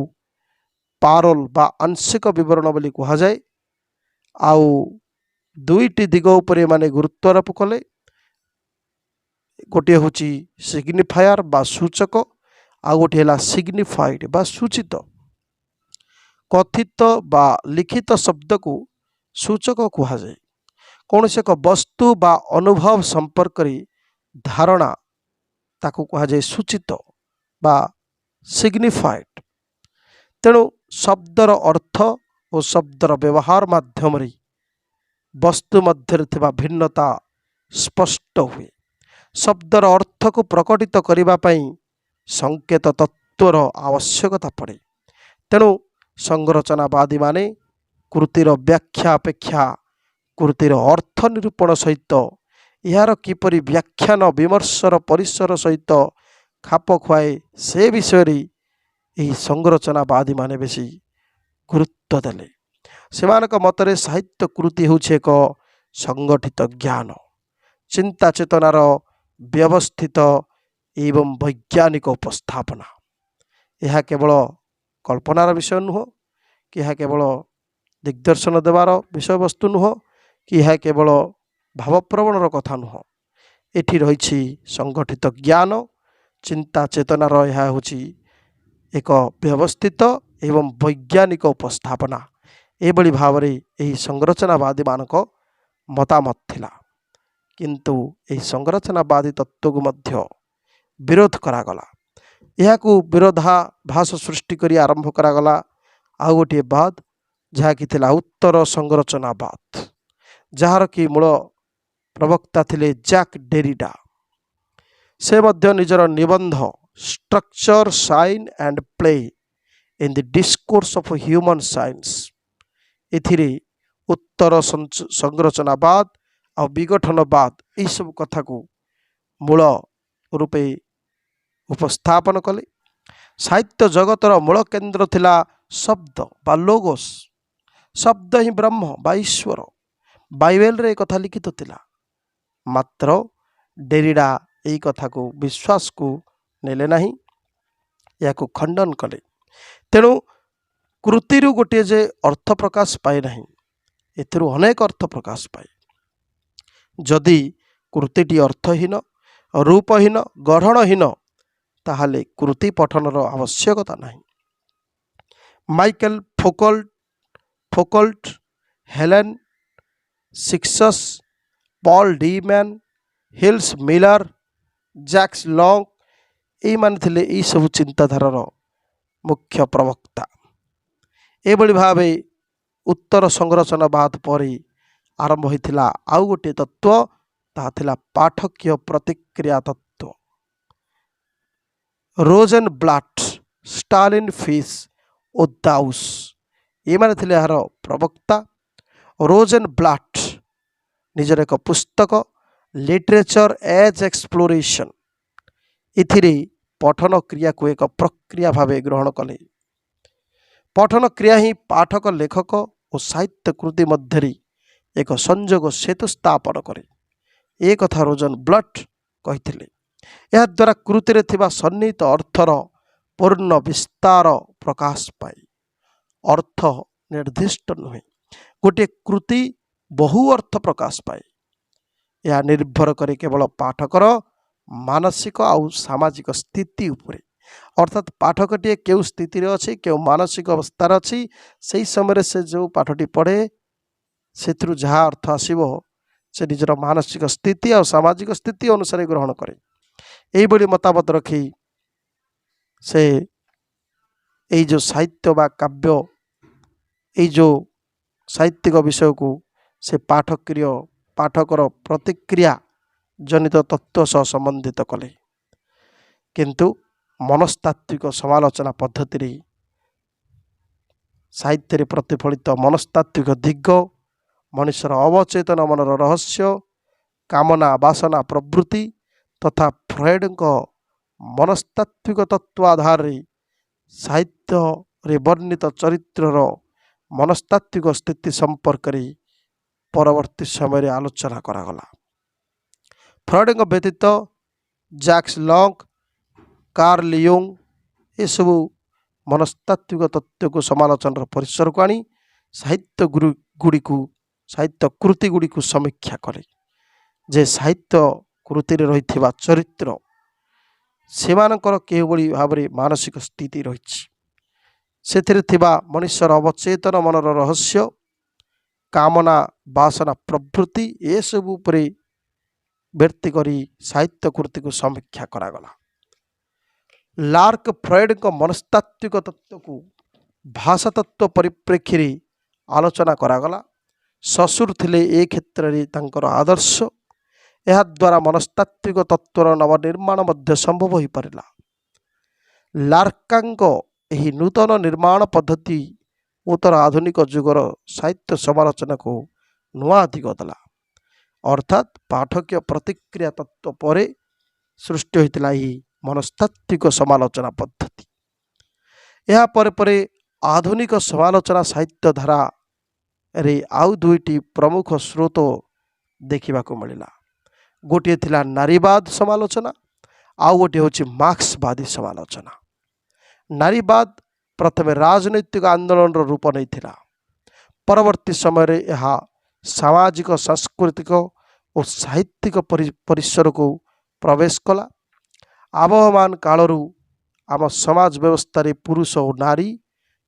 ପାରୋଲ ବା ଆଂଶିକ ବିବରଣ ବୋଲି କୁହାଯାଏ। ଆଉ ଦୁଇଟି ଦିଗ ଉପରେ ଏମାନେ ଗୁରୁତ୍ୱ ଆରୋପ କଲେ। ଗୋଟିଏ ହେଉଛି ସିଗ୍ନିଫାୟାର ବା ସୂଚକ, ଆଉ ଗୋଟିଏ ହେଲା ସିଗ୍ନିଫାଇଡ ବା ସୂଚିତ। କଥିତ ବା ଲିଖିତ ଶବ୍ଦକୁ ସୂଚକ କୁହାଯାଏ। କୌଣସି ଏକ ବସ୍ତୁ ବା ଅନୁଭବ ସମ୍ପର୍କରେ ଧାରଣା ତାକୁ କୁହାଯାଏ ସୂଚିତ ବା ସିଗ୍ନିଫାଇଡ। ତେଣୁ ଶବ୍ଦର ଅର୍ଥ ଓ ଶବ୍ଦର ବ୍ୟବହାର ମାଧ୍ୟମରେ ବସ୍ତୁ ମଧ୍ୟରେ ଥିବା ଭିନ୍ନତା ସ୍ପଷ୍ଟ ହୁଏ। ଶବ୍ଦର ଅର୍ଥକୁ ପ୍ରକଟିତ କରିବା ପାଇଁ ସଂକେତ ତତ୍ତ୍ୱର ଆବଶ୍ୟକତା ପଡ଼େ। ତେଣୁ ସଂରଚନାବାଦୀମାନେ କୃତିର ବ୍ୟାଖ୍ୟା ଅପେକ୍ଷା କୃତିର ଅର୍ଥ ନିରୂପଣ ସହିତ ଏହାର କିପରି ବ୍ୟାଖ୍ୟାନ ବିମର୍ଶର ପରିସର ସହିତ ଖାପ ଖୁଆଏ ସେ ବିଷୟରେ ଏହି ସଂରଚନାବାଦୀମାନେ ବେଶୀ ଗୁରୁତ୍ୱ ଦେଲେ। ସେମାନଙ୍କ ମତରେ ସାହିତ୍ୟ କୃତି ହେଉଛି ଏକ ସଂଗଠିତ ଜ୍ଞାନ, ଚିନ୍ତା ଚେତନାର ବ୍ୟବସ୍ଥିତ ଏବଂ ବୈଜ୍ଞାନିକ ଉପସ୍ଥାପନା। ଏହା କେବଳ କଳ୍ପନାର ବିଷୟ ନୁହଁ କି ଏହା କେବଳ ଦିଗ୍ଦର୍ଶନ ଦେବାର ବିଷୟବସ୍ତୁ ନୁହଁ କି ଏହା କେବଳ ଭାବପ୍ରବଣର କଥା ନୁହଁ। ଏଠି ରହିଛି ସଂଗଠିତ ଜ୍ଞାନ ଚିନ୍ତା ଚେତନାର। ଏହା ହେଉଛି ଏକ ବ୍ୟବସ୍ଥିତ ଏବଂ ବୈଜ୍ଞାନିକ ଉପସ୍ଥାପନା। ଏଭଳି ଭାବରେ ଏହି ସଂରଚନାବାଦୀମାନଙ୍କ ମତାମତ ଥିଲା। କିନ୍ତୁ ଏହି ସଂରଚନାବାଦୀ ତତ୍ତ୍ୱକୁ ମଧ୍ୟ ବିରୋଧ କରାଗଲା। ଏହାକୁ ବିରୋଧାଭାସ ସୃଷ୍ଟି କରି ଆରମ୍ଭ କରାଗଲା ଆଉ ଗୋଟିଏ ବାଦ, ଯାହାକି ଥିଲା ଉତ୍ତର ସଂରଚନାବାଦ, ଯାହାର କି ମୂଳ ପ୍ରବକ୍ତା ଥିଲେ ଜାକ୍ ଡେରିଡା। ସେ ମଧ୍ୟ ନିଜର ନିବନ୍ଧ structure sign and play in the discourse of human sciences ଏଥିରେ ଉତ୍ତର ସଂରଚନାବାଦ ଆଉ ବିଘଟନବାଦ ଏହିସବୁ କଥାକୁ ମୂଳ ରୂପେ ଉପସ୍ଥାପନ କଲେ। ସାହିତ୍ୟ ଜଗତର ମୂଳ କେନ୍ଦ୍ର ଥିଲା ଶବ୍ଦ ବା ଲୋଗୋସ୍। ଶବ୍ଦ ହିଁ ବ୍ରହ୍ମ ବା ଈଶ୍ୱର। ବାଇବେଲରେ ଏ କଥା ଲିଖିତ ଥିଲା। ମାତ୍ର ଡେରିଡା ଏହି କଥାକୁ ବିଶ୍ୱାସକୁ ନେଲେ ନାହିଁ, ଏହାକୁ ଖଣ୍ଡନ କଲେ। ତେଣୁ କୃତିରୁ ଗୋଟିଏ ଯେ ଅର୍ଥ ପ୍ରକାଶ ପାଏ ନାହିଁ, ଏଥିରୁ ଅନେକ ଅର୍ଥ ପ୍ରକାଶ ପାଏ। ଯଦି କୃତିଟି ଅର୍ଥହୀନ, ରୂପହୀନ, ଗଢ଼ଣହୀନ, ତାହେଲେ କୃତି ପଠନର ଆବଶ୍ୟକତା ନାହିଁ। ମାଇକେଲ ଫୋକଲ୍ଟ, ହେଲେନ ସିକ୍ସସ୍, ପଲ୍ ଡିମ୍ୟାନ୍, ହିଲ୍ସ ମିଲର, ଜାକ୍ସ ଲଙ୍ଗ ଏଇମାନେ ଥିଲେ ଏହିସବୁ ଚିନ୍ତାଧାରାର ମୁଖ୍ୟ ପ୍ରବକ୍ତା। ଏଭଳି ଭାବେ ଉତ୍ତର ସଂରଚନାବାଦ ପରେ ଆରମ୍ଭ ହୋଇଥିଲା ଆଉ ଗୋଟିଏ ତତ୍ତ୍ୱ, ତାହା ଥିଲା ପାଠକୀୟ ପ୍ରତିକ୍ରିୟା ତତ୍ତ୍ୱ। ରୋଜେନବ୍ଲାଟ୍, ଷ୍ଟାଲିନ୍ ଫିସ୍ ଓ ଦାଉସ୍ ଏମାନେ ଥିଲେ ଏହାର ପ୍ରବକ୍ତା। ରୋଜେନବ୍ଲାଟ୍ ନିଜର ଏକ ପୁସ୍ତକ ଲିଟରେଚର ଏଜ୍ ଏକ୍ସପ୍ଲୋରେସନ୍ ଏଥିରେ ପଠନ କ୍ରିୟାକୁ ଏକ ପ୍ରକ୍ରିୟା ଭାବେ ଗ୍ରହଣ କଲେ। ପଠନ କ୍ରିୟା ହିଁ ପାଠକ ଲେଖକ ଓ ସାହିତ୍ୟ କୃତି ମଧ୍ୟରେ ଏକ ସଂଯୋଗ ସେତୁ ସ୍ଥାପନ କରେ, ଏ କଥା ରୋଜେନବ୍ଲାଟ୍ କହିଥିଲେ। ଏହାଦ୍ୱାରା କୃତିରେ ଥିବା ସନ୍ନିହିତ ଅର୍ଥର ପୂର୍ଣ୍ଣ ବିସ୍ତାର ପ୍ରକାଶ ପାଏ। ଅର୍ଥ ନିର୍ଦ୍ଦିଷ୍ଟ ନୁହେଁ, ଗୋଟିଏ କୃତି ବହୁ ଅର୍ଥ ପ୍ରକାଶ ପାଏ। ଏହା ନିର୍ଭର କରେ କେବଳ ପାଠକର ମାନସିକ ଆଉ ସାମାଜିକ ସ୍ଥିତି ଉପରେ। ଅର୍ଥାତ୍ ପାଠକଟିଏ କେଉଁ ସ୍ଥିତିରେ ଅଛି, କେଉଁ ମାନସିକ ଅବସ୍ଥାରେ ଅଛି, ସେହି ସମୟରେ ସେ ଯେଉଁ ପାଠଟି ପଢ଼େ ସେଥିରୁ ଯାହା ଅର୍ଥ ଆସିବ ସେ ନିଜର ମାନସିକ ସ୍ଥିତି ଆଉ ସାମାଜିକ ସ୍ଥିତି ଅନୁସାରେ ଗ୍ରହଣ କରେ। ଏହିଭଳି ମତାମତ ରଖି ସେ ଏଇ ଯେଉଁ ସାହିତ୍ୟ ବା କାବ୍ୟ, ଏଇ ଯେଉଁ ସାହିତ୍ୟିକ ବିଷୟକୁ ସେ ପାଠକର ପ୍ରତିକ୍ରିୟା ଜନିତ ତତ୍ତ୍ୱ ସହ ସମ୍ବନ୍ଧିତ କଲେ। କିନ୍ତୁ ମନସ୍ତାତ୍ତ୍ୱିକ ସମାଲୋଚନା ପଦ୍ଧତିରେ ସାହିତ୍ୟରେ ପ୍ରତିଫଳିତ ମନସ୍ତାତ୍ତ୍ୱିକ ଦିଗ, ମଣିଷର ଅବଚେତନ ମନର ରହସ୍ୟ, କାମନା ବାସନା ପ୍ରବୃତ୍ତି ତଥା ଫ୍ରଏଡଙ୍କ ମନସ୍ତାତ୍ତ୍ୱିକ ତତ୍ତ୍ୱ ଆଧାରରେ ସାହିତ୍ୟରେ ବର୍ଣ୍ଣିତ ଚରିତ୍ରର ମନସ୍ତାତ୍ତ୍ୱିକ ସ୍ଥିତି ସମ୍ପର୍କରେ ପରବର୍ତ୍ତୀ ସମୟରେ ଆଲୋଚନା କରାଗଲା। ଫ୍ରଏଡଙ୍କ ବ୍ୟତୀତ ଜାକ୍ସ ଲଙ୍ଗ, କାର୍ଲ ୟୁଙ୍ଗ ଏସବୁ ମନସ୍ତାତ୍ତ୍ୱିକ ତତ୍ତ୍ୱକୁ ସମାଲୋଚନାର ପରିସରକୁ ଆଣି ସାହିତ୍ୟ କୃତିଗୁଡ଼ିକୁ ସମୀକ୍ଷା କଲେ ଯେ ସାହିତ୍ୟ କୃତିରେ ରହିଥିବା ଚରିତ୍ର ସେମାନଙ୍କର କେଉଁଭଳି ଭାବରେ ମାନସିକ ସ୍ଥିତି ରହିଛି, ସେଥିରେ ଥିବା ମଣିଷର ଅବଚେତନ ମନର ରହସ୍ୟ, କାମନା ବାସନା ପ୍ରବୃତ୍ତି ଏସବୁ ଉପରେ ବ୍ୟକ୍ତି କରି ସାହିତ୍ୟ କୃତିକୁ ସମୀକ୍ଷା କରାଗଲା। ଲାର୍କ ଫ୍ରଏଡଙ୍କ ମନସ୍ତାତ୍ତ୍ୱିକ ତତ୍ତ୍ୱକୁ ଭାଷା ତତ୍ତ୍ୱ ପରିପ୍ରେକ୍ଷୀରେ ଆଲୋଚନା କରାଗଲା। ଶ୍ୱଶୁର ଥିଲେ ଏ କ୍ଷେତ୍ରରେ ତାଙ୍କର ଆଦର୍ଶ। ଏହାଦ୍ୱାରା ମନସ୍ତାତ୍ତ୍ୱିକ ତତ୍ତ୍ୱର ନବନିର୍ମାଣ ମଧ୍ୟ ସମ୍ଭବ ହୋଇପାରିଲା। ଲାର୍କାଙ୍କ ଏହି ନୂତନ ନିର୍ମାଣ ପଦ୍ଧତି ଉତ୍ତର ଆଧୁନିକ ଯୁଗର ସାହିତ୍ୟ ସମାଲୋଚନାକୁ ନୂଆ ଦିଗ ଦେଲା। ଅର୍ଥାତ୍ ପାଠକୀୟ ପ୍ରତିକ୍ରିୟା ତତ୍ତ୍ୱ ପରେ ସୃଷ୍ଟି ହୋଇଥିଲା ଏହି ମନସ୍ତାତ୍ତ୍ୱିକ ସମାଲୋଚନା ପଦ୍ଧତି। ଏହା ପରେ ଆଧୁନିକ ସମାଲୋଚନା ସାହିତ୍ୟ ଧାରାରେ ଆଉ ଦୁଇଟି ପ୍ରମୁଖ ସ୍ରୋତ ଦେଖିବାକୁ ମିଳିଲା। ଗୋଟିଏ ଥିଲା ନାରୀବାଦ ସମାଲୋଚନା, ଆଉ ଗୋଟିଏ ହେଉଛି ମାର୍କ୍ସବାଦୀ ସମାଲୋଚନା। ନାରୀବାଦ ପ୍ରଥମେ ରାଜନୈତିକ ଆନ୍ଦୋଳନର ରୂପ ନେଇଥିଲା। ପରବର୍ତ୍ତୀ ସମୟରେ ଏହା ସାମାଜିକ, ସାଂସ୍କୃତିକ ଓ ସାହିତ୍ୟିକ ପରିସରକୁ ପ୍ରବେଶ କଲା। ଆବହମାନ କାଳରୁ ଆମ ସମାଜ ବ୍ୟବସ୍ଥାରେ ପୁରୁଷ ଓ ନାରୀ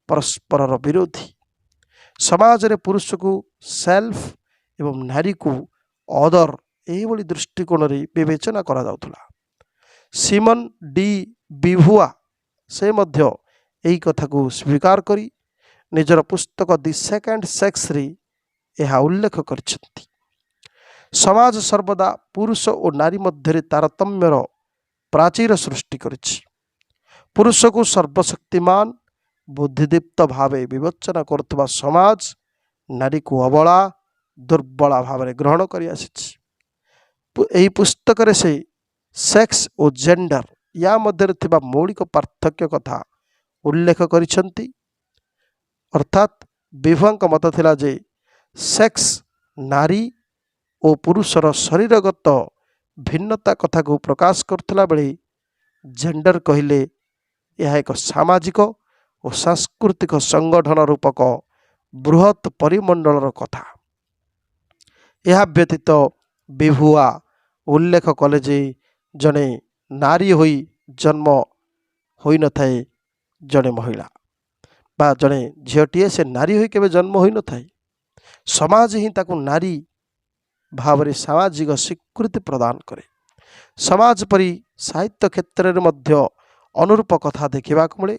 ପରସ୍ପରର ବିରୋଧୀ। ସମାଜରେ ପୁରୁଷକୁ ସେଲ୍ଫ ଏବଂ ନାରୀକୁ ଅଦର ଏହିଭଳି ଦୃଷ୍ଟିକୋଣରେ ବିବେଚନା କରାଯାଉଥିଲା। ସିମନ ଡି ବିଭୁଆ ସେ ମଧ୍ୟ ଏହି କଥାକୁ ସ୍ୱୀକାର କରି ନିଜର ପୁସ୍ତକ ଦି ସେକେଣ୍ଡ ସେକ୍ସରେ ଏହା ଉଲ୍ଲେଖ କରିଛନ୍ତି। ସମାଜ ସର୍ବଦା ପୁରୁଷ ଓ ନାରୀ ମଧ୍ୟରେ ତାରତମ୍ୟର ପ୍ରାଚୀର ସୃଷ୍ଟି କରିଛି। ପୁରୁଷକୁ ସର୍ବଶକ୍ତିମାନ ବୁଦ୍ଧିଦୀପ୍ତ ଭାବେ ବିବେଚନା କରୁଥିବା ସମାଜ ନାରୀକୁ ଅବଳା ଦୁର୍ବଳା ଭାବରେ ଗ୍ରହଣ କରି ଆସିଛି। ଏହି ପୁସ୍ତକରେ ସେ ସେକ୍ସ ଓ ଜେଣ୍ଡର ୟା ମଧ୍ୟରେ ଥିବା ମୌଳିକ ପାର୍ଥକ୍ୟ କଥା ଉଲ୍ଲେଖ କରିଛନ୍ତି। ଅର୍ଥାତ୍ ବିଭୁଙ୍କ ମତ ଥିଲା ଯେ ସେକ୍ସ ନାରୀ ଓ ପୁରୁଷର ଶରୀରଗତ ଭିନ୍ନତା କଥାକୁ ପ୍ରକାଶ କରୁଥିଲା ବେଳେ ଜେଣ୍ଡର କହିଲେ ଏହା ଏକ ସାମାଜିକ ଓ ସାଂସ୍କୃତିକ ସଂଗଠନ ରୂପକ ବୃହତ୍ ପରିମଣ୍ଡଳର କଥା। ଏହା ବ୍ୟତୀତ ବିଭୁଆ ଉଲ୍ଲେଖ କଲେ ଯେ ଜଣେ ନାରୀ ହୋଇ ଜନ୍ମ ହୋଇନଥାଏ ଜଣେ ମହିଳା ବା ଜଣେ ଝିଅଟିଏ ସେ ନାରୀ ହୋଇ କେବେ ଜନ୍ମ ହୋଇନଥାଏ। ସମାଜ ହିଁ ତାକୁ ନାରୀ ଭାବରେ ସାମାଜିକ ସ୍ୱୀକୃତି ପ୍ରଦାନ କରେ। ସମାଜ ପରି ସାହିତ୍ୟ କ୍ଷେତ୍ରରେ ମଧ୍ୟ ଅନୁରୂପ କଥା ଦେଖିବାକୁ ମିଳେ।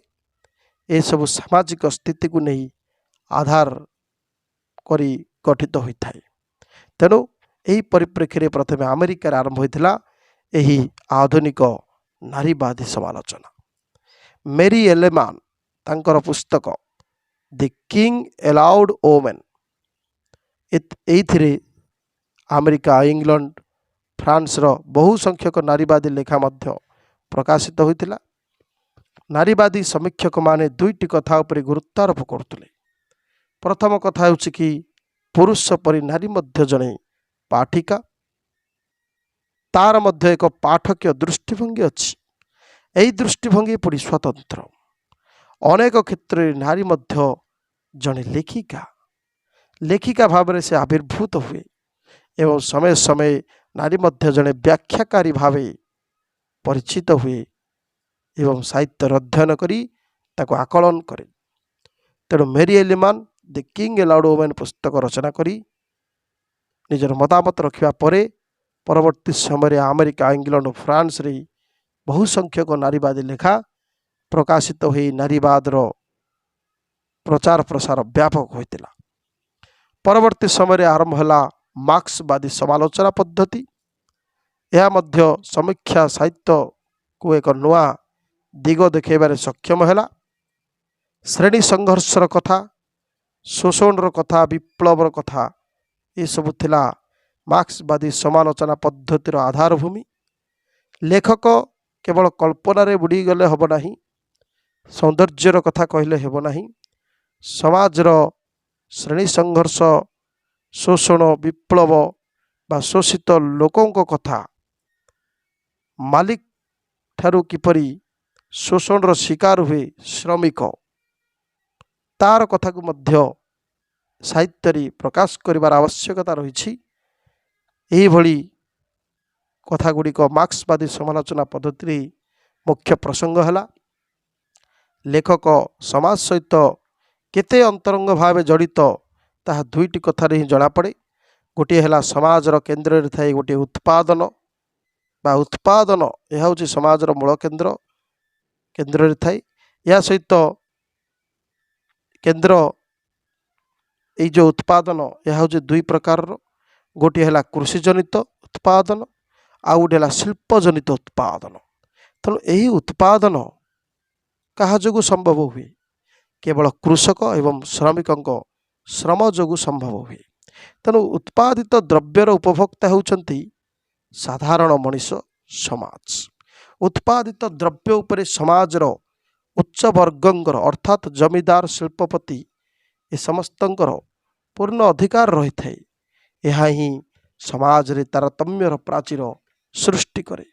ଏସବୁ ସାମାଜିକ ସ୍ଥିତିକୁ ନେଇ ଆଧାର କରି ଗଠିତ ହୋଇଥାଏ। ତେଣୁ ଏହି ପରିପ୍ରେକ୍ଷୀରେ ପ୍ରଥମେ ଆମେରିକାରେ ଆରମ୍ଭ ହୋଇଥିଲା ଏହି ଆଧୁନିକ ନାରୀବାଦୀ ସମାଲୋଚନା। ମେରି ଏଲେମାନ ତାଙ୍କର ପୁସ୍ତକ ଦି କିଙ୍ଗ ଏଲାଉଡ୍ ଓମେନ୍ ଏଇଥିରେ ଆମେରିକା, ଇଂଲଣ୍ଡ, ଫ୍ରାନ୍ସର ବହୁ ସଂଖ୍ୟକ ନାରୀବାଦୀ ଲେଖା ମଧ୍ୟ ପ୍ରକାଶିତ ହୋଇଥିଲା। ନାରୀବାଦୀ ସମୀକ୍ଷକମାନେ ଦୁଇଟି କଥା ଉପରେ ଗୁରୁତ୍ୱାରୋପ କରୁଥିଲେ। ପ୍ରଥମ କଥା ହେଉଛି କି ପୁରୁଷ ପରି ନାରୀ ମଧ୍ୟ ଜଣେ ପାଠିକା, ତାର ମଧ୍ୟ ଏକ ପାଠକୀୟ ଦୃଷ୍ଟିଭଙ୍ଗୀ ଅଛି। ଏହି ଦୃଷ୍ଟିଭଙ୍ଗୀ ପୁଣି ସ୍ୱତନ୍ତ୍ର। ଅନେକ କ୍ଷେତ୍ରରେ ନାରୀ ମଧ୍ୟ ଜଣେ ଲେଖିକା ଭାବରେ ସେ ଆବିର୍ଭୂତ ହୁଏ ଏବଂ ସମୟ ସମୟ ନାରୀ ମଧ୍ୟ ଜଣେ ବ୍ୟାଖ୍ୟାକାରୀ ଭାବେ ପରିଚିତ ହୁଏ ଏବଂ ସାହିତ୍ୟର ଅଧ୍ୟୟନ କରି ତାକୁ ଆକଳନ କରେ। ତେଣୁ ମେରି ଏଲିମାନ ଦି କିଙ୍ଗ ଏଲାଉଡ୍ ଓମେନ୍ ପୁସ୍ତକ ରଚନା କରି ନିଜର ମତାମତ ରଖିବା ପରେ ପରବର୍ତ୍ତୀ ସମୟରେ ଆମେରିକା, ଇଂଲଣ୍ଡ ଓ ଫ୍ରାନ୍ସରେ ବହୁ ସଂଖ୍ୟକ ନାରୀବାଦୀ ଲେଖା ପ୍ରକାଶିତ ହୋଇ ନାରୀବାଦର ପ୍ରଚାର ପ୍ରସାର ବ୍ୟାପକ ହୋଇଥିଲା। ପରବର୍ତ୍ତୀ ସମୟରେ ଆରମ୍ଭ ହେଲା ମାର୍କ୍ସବାଦୀ ସମାଲୋଚନା ପଦ୍ଧତି। ଏହା ମଧ୍ୟ ସମୀକ୍ଷା ସାହିତ୍ୟକୁ ଏକ ନୂଆ ଦିଗ ଦେଖାଇବାରେ ସକ୍ଷମ ହେଲା। ଶ୍ରେଣୀ ସଂଘର୍ଷର କଥା, ଶୋଷଣର କଥା, ବିପ୍ଳବର କଥା ଏସବୁ ଥିଲା ମାର୍କ୍ସବାଦୀ ସମାଲୋଚନା ପଦ୍ଧତିର ଆଧାରଭୂମି। ଲେଖକ କେବଳ କଳ୍ପନାରେ ବୁଡ଼ିଗଲେ ହେବ ନାହିଁ, ସୌନ୍ଦର୍ଯ୍ୟର କଥା କହିଲେ ହେବ ନାହିଁ। ସମାଜର ଶ୍ରେଣୀ ସଂଘର୍ଷ, ଶୋଷଣ, ବିପ୍ଳବ ବା ଶୋଷିତ ଲୋକଙ୍କ କଥା, ମାଲିକ ଠାରୁ କିପରି ଶୋଷଣର ଶିକାର ହୁଏ ଶ୍ରମିକ, ତାର କଥାକୁ ମଧ୍ୟ ସାହିତ୍ୟରେ ପ୍ରକାଶ କରିବାର ଆବଶ୍ୟକତା ରହିଛି। ଏହିଭଳି କଥାଗୁଡ଼ିକ ମାର୍କ୍ସବାଦୀ ସମାଲୋଚନା ପଦ୍ଧତିରେ ମୁଖ୍ୟ ପ୍ରସଙ୍ଗ ହେଲା। ଲେଖକ ସମାଜ ସହିତ କେତେ ଅନ୍ତରଙ୍ଗ ଭାବେ ଜଡ଼ିତ ତାହା ଦୁଇଟି କଥାରେ ହିଁ ଜଣାପଡ଼େ। ଗୋଟିଏ ହେଲା ସମାଜର କେନ୍ଦ୍ରରେ ଥାଏ ଗୋଟିଏ ଉତ୍ପାଦନ, ଏହା ହେଉଛି ସମାଜର ମୂଳ କେନ୍ଦ୍ରରେ ଥାଏ। ଏହା ସହିତ ଏଇ ଯେଉଁ ଉତ୍ପାଦନ ଏହା ହେଉଛି ଦୁଇ ପ୍ରକାରର। ଗୋଟିଏ ହେଲା କୃଷିଜନିତ ଉତ୍ପାଦନ, ଆଉ ଗୋଟିଏ ହେଲା ଶିଳ୍ପଜନିତ ଉତ୍ପାଦନ। ତେଣୁ ଏହି ଉତ୍ପାଦନ କାହା ଯୋଗୁଁ ସମ୍ଭବ ହୁଏ? କେବଳ କୃଷକ ଏବଂ ଶ୍ରମିକଙ୍କ ଶ୍ରମ ଯୋଗୁଁ ସମ୍ଭବ ହୁଏ। ତେଣୁ ଉତ୍ପାଦିତ ଦ୍ରବ୍ୟର ଉପଭୋକ୍ତା ହେଉଛନ୍ତି ସାଧାରଣ ମଣିଷ, ସମାଜ। ଉତ୍ପାଦିତ ଦ୍ରବ୍ୟ ଉପରେ ସମାଜର ଉଚ୍ଚ ବର୍ଗଙ୍କର ଅର୍ଥାତ୍ ଜମିଦାର, ଶିଳ୍ପପତି ଏ ସମସ୍ତଙ୍କର ପୂର୍ଣ୍ଣ ଅଧିକାର ରହିଥାଏ। ଏହା ହିଁ ସମାଜରେ ତାରତମ୍ୟର ପ୍ରାଚୀର ସୃଷ୍ଟି କରେ।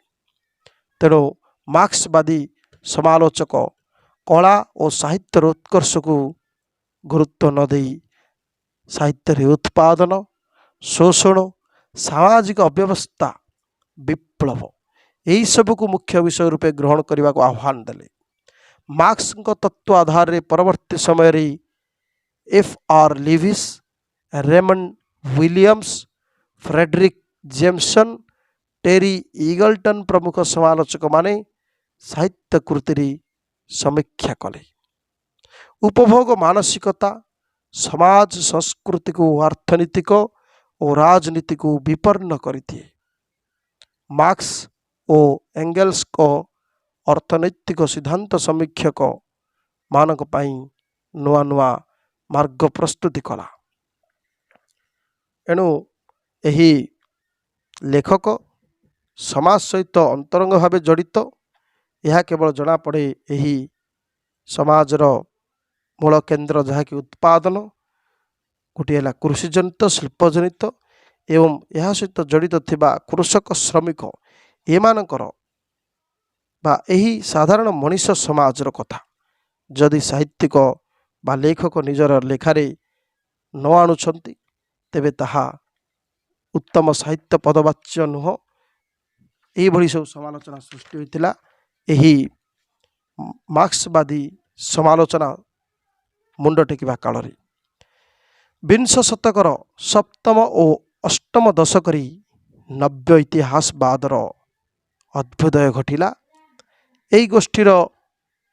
ତେଣୁ ମାର୍କ୍ସବାଦୀ ସମାଲୋଚକ କଳା ଓ ସାହିତ୍ୟର ଉତ୍କର୍ଷକୁ ଗୁରୁତ୍ୱ ନ ଦେଇ ସାହିତ୍ୟରେ ଉତ୍ପାଦନ, ଶୋଷଣ, सामाजिक अव्यवस्था विप्लव यही सबको मुख्य विषय रूपे ग्रहण करने को आह्वान देले। मार्क्स तत्व आधार रे परवर्ती समय रे F R. Leavis, Raymond Williams, Fredrick Jameson, Terry Eagleton प्रमुख समालोचक माने साहित्य कृति समीक्षा कले। उपभोग मानसिकता समाज संस्कृति को अर्थनीतिक और राजनीति को विपन्न करदिए। मार्क्स और एंगेल्स को अर्थनैतिक सिद्धांत समीक्षक मानक पाई नुआ नुआ मार्ग प्रस्तुति कला। एणु यही लेखक समाज सहित अंतरंग भाव जड़ित। यह केवल जना पड़े यही समाजर मूल केन्द्र जहाँकि उत्पादन गोटे है कृषिजनित शिल्पजनित एवं यह सहित जड़ित थिबा कृषक श्रमिक एमानकर बा यही साधारण मनीष समाजर कथा जदि साहित्यिक बा लेखक निजर लेखारे न आणुछंती तेबे ताहा उत्तम साहित्य पदवाच्य नुह। यही सब समालोचना सृष्टि होता यही मार्क्सवादी समालोचना मुंड टेकिबा काल रे। विंश शतकर सप्तम और अष्टम दशकरी नव्य इतिहासवादर अभ्युदय घटिला। यही गोष्ठीर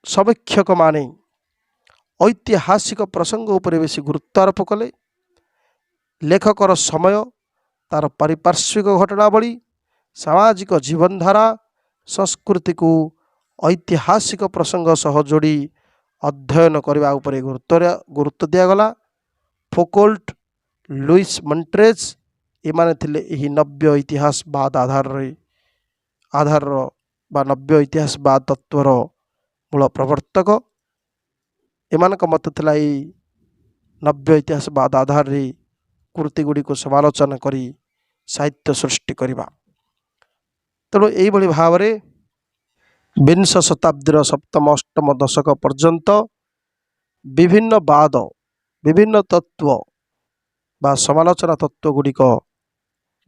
समीक्षक माने ऐतिहासिक प्रसंग उपरे बेसी गुरुत्व आरोप कले। लेखकर समय तार पारिपार्श्विक घटनावली सामाजिक जीवनधारा संस्कृति को ऐतिहासिक प्रसंग सह जोड़ी अध्ययन करने उपरे गुरुत्व दिगला। फोकोल्ट, लुइस मॉन्ट्रेज एमाने थिले यही नव्य इतिहासवाद आधार बा नव्य इतिहासवाद तत्वर मूल प्रवर्तक। एमानक मत थिला यही नव्य इतिहासवाद आधार रे कृति गुड़ी को समालोचना करी साहित्य सृष्टि करिबा। तेणु यही भाव में विंश शताब्दीर सप्तम अष्टम दशक पर्यंत विभिन्न वाद विभिन्न तत्व बा समालोचना तत्व गुड़िक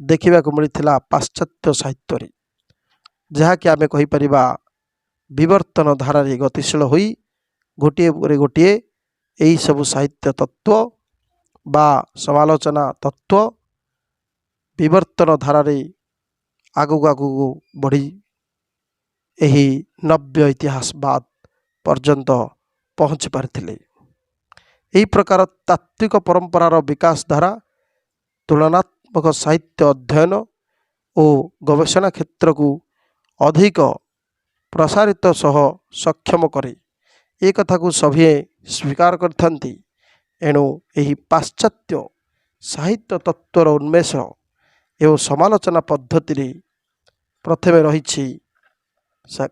देखा मिलता पाश्चात्य साहित्य जहाँकि आमे कहि परिबा विवर्तन धारा रे गतिशील होई गोटे पर गोटे यही सब साहित्य तत्व बा समालोचना तत्व विवर्तन धारा रे आगु आगु बढ़ी यही नव्य इतिहासवाद पर्यंत पहुँची पारिथिले। यही प्रकार तात्विक परंपरार विकास धारा तुलनात्मक साहित्य अध्ययन और गवेषणा क्षेत्र को अधिक प्रसारित सह सक्षम करे एक कथा को सभी स्वीकार करथांती। एणु यही पाश्चात्य साहित्य तत्वर उन्मेष एवं समालोचना पद्धति प्रथम रही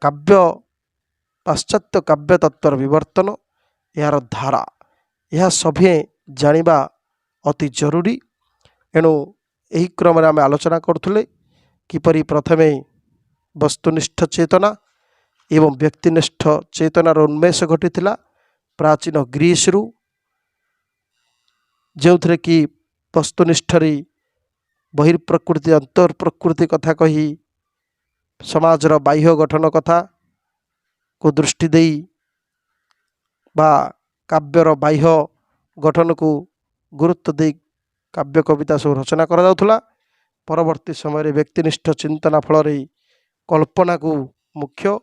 काव्य पाश्चात्य काव्य तत्वर विवर्तन यार धारा यह सभी जानिबा अति जरूरी। एणु यही क्रम आम आलोचना करुले किपरि प्रथमे वस्तुनिष्ठ चेतना एवं व्यक्तिनिष्ठ चेतनार उन्मेष घटी प्राचीन ग्रीस रु जो थे कि वस्तुनिष्ठ बहिर्प्रकृति अंतर प्रकृति कथा कही समाजर बाह्य गठन कथा को दृष्टि देई बा काव्यर बाह्य गठन को गुरुत्व दे काव्य कविता सब रचना करा जाउथला। परवर्ती समय व्यक्तिनिष्ठ चिंतना फल कल्पना को मुख्य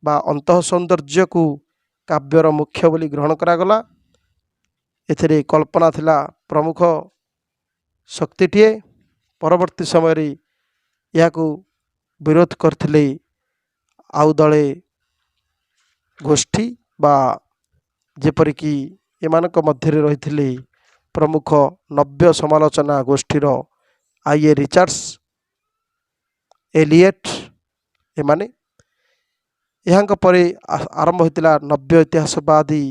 बा अंतः सौंदर्य को काव्यर मुख्य बोली ग्रहण करागला। एथिरे कल्पना थिला प्रमुख शक्तिटीए। परवर्ती समय या विरोध करथिले आउ दले गोष्ठी बा जेपरिकी एमानक मध्य रही प्रमुख नव्य समालोचना गोष्ठीर आई.ए. रिचर्ड्स, एलियट एमाने यहाँ परे आरंभ होता नव्य इतिहासवादी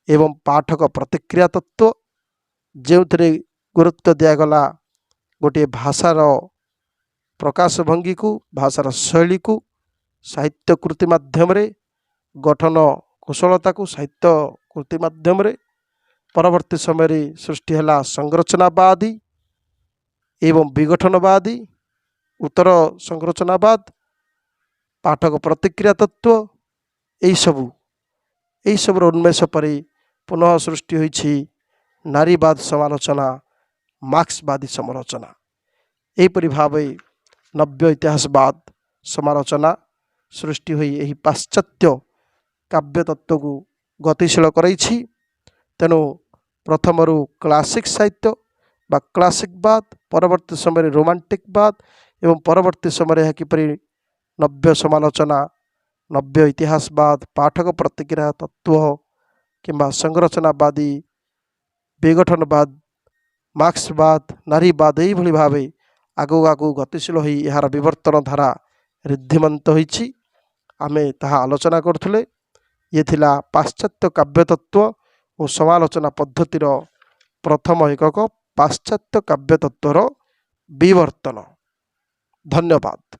एवं पाठक प्रतिक्रिया तत्व जो थे गुरुत्व दिगला गोटे भाषार प्रकाश भंगी को भाषार शैली को साहित्य कृति माध्यम गठन कुशलता को साहित्य कृति माध्यम परवर्ती समय सृष्टि है संरचनावादी एवं विघटनवादी, उत्तर संरचनावाद, पाठक प्रतिक्रिया तत्व, यही सबुर उन्मेष पर पुनः सृष्टि होइछि नारीवाद समालोचना, मार्क्सवादी समालोचना। एहिपरि भावे नव्य इतिहासवाद समालोचना सृष्टि होई एही पाश्चात्य काव्य तत्व को गतिशील कराइछि। तेणु प्रथमरु क्लासिक साहित्य बा क्लासिकवाद, परवर्ती समय रोमांटिकवाद एवं परवर्ती समय यह किपरि नव्य समालोचना, नव्य इतिहासवाद, पाठक प्रतिक्रिया तत्व किंबा संरचनावादी, विघटनवाद, मार्क्सवाद, नारीवाद यही भावे आगु आगु गतिशील होई यार विवर्तन धारा ऋद्धिमंत होइछि। आमे ताहा आलोचना करथुले। ये थिला पाश्चात्य काव्य तत्व और समालोचना पद्धतिर प्रथम एकक पाश्चात्य काव्य तत्वर विवर्तन। धन्यवाद।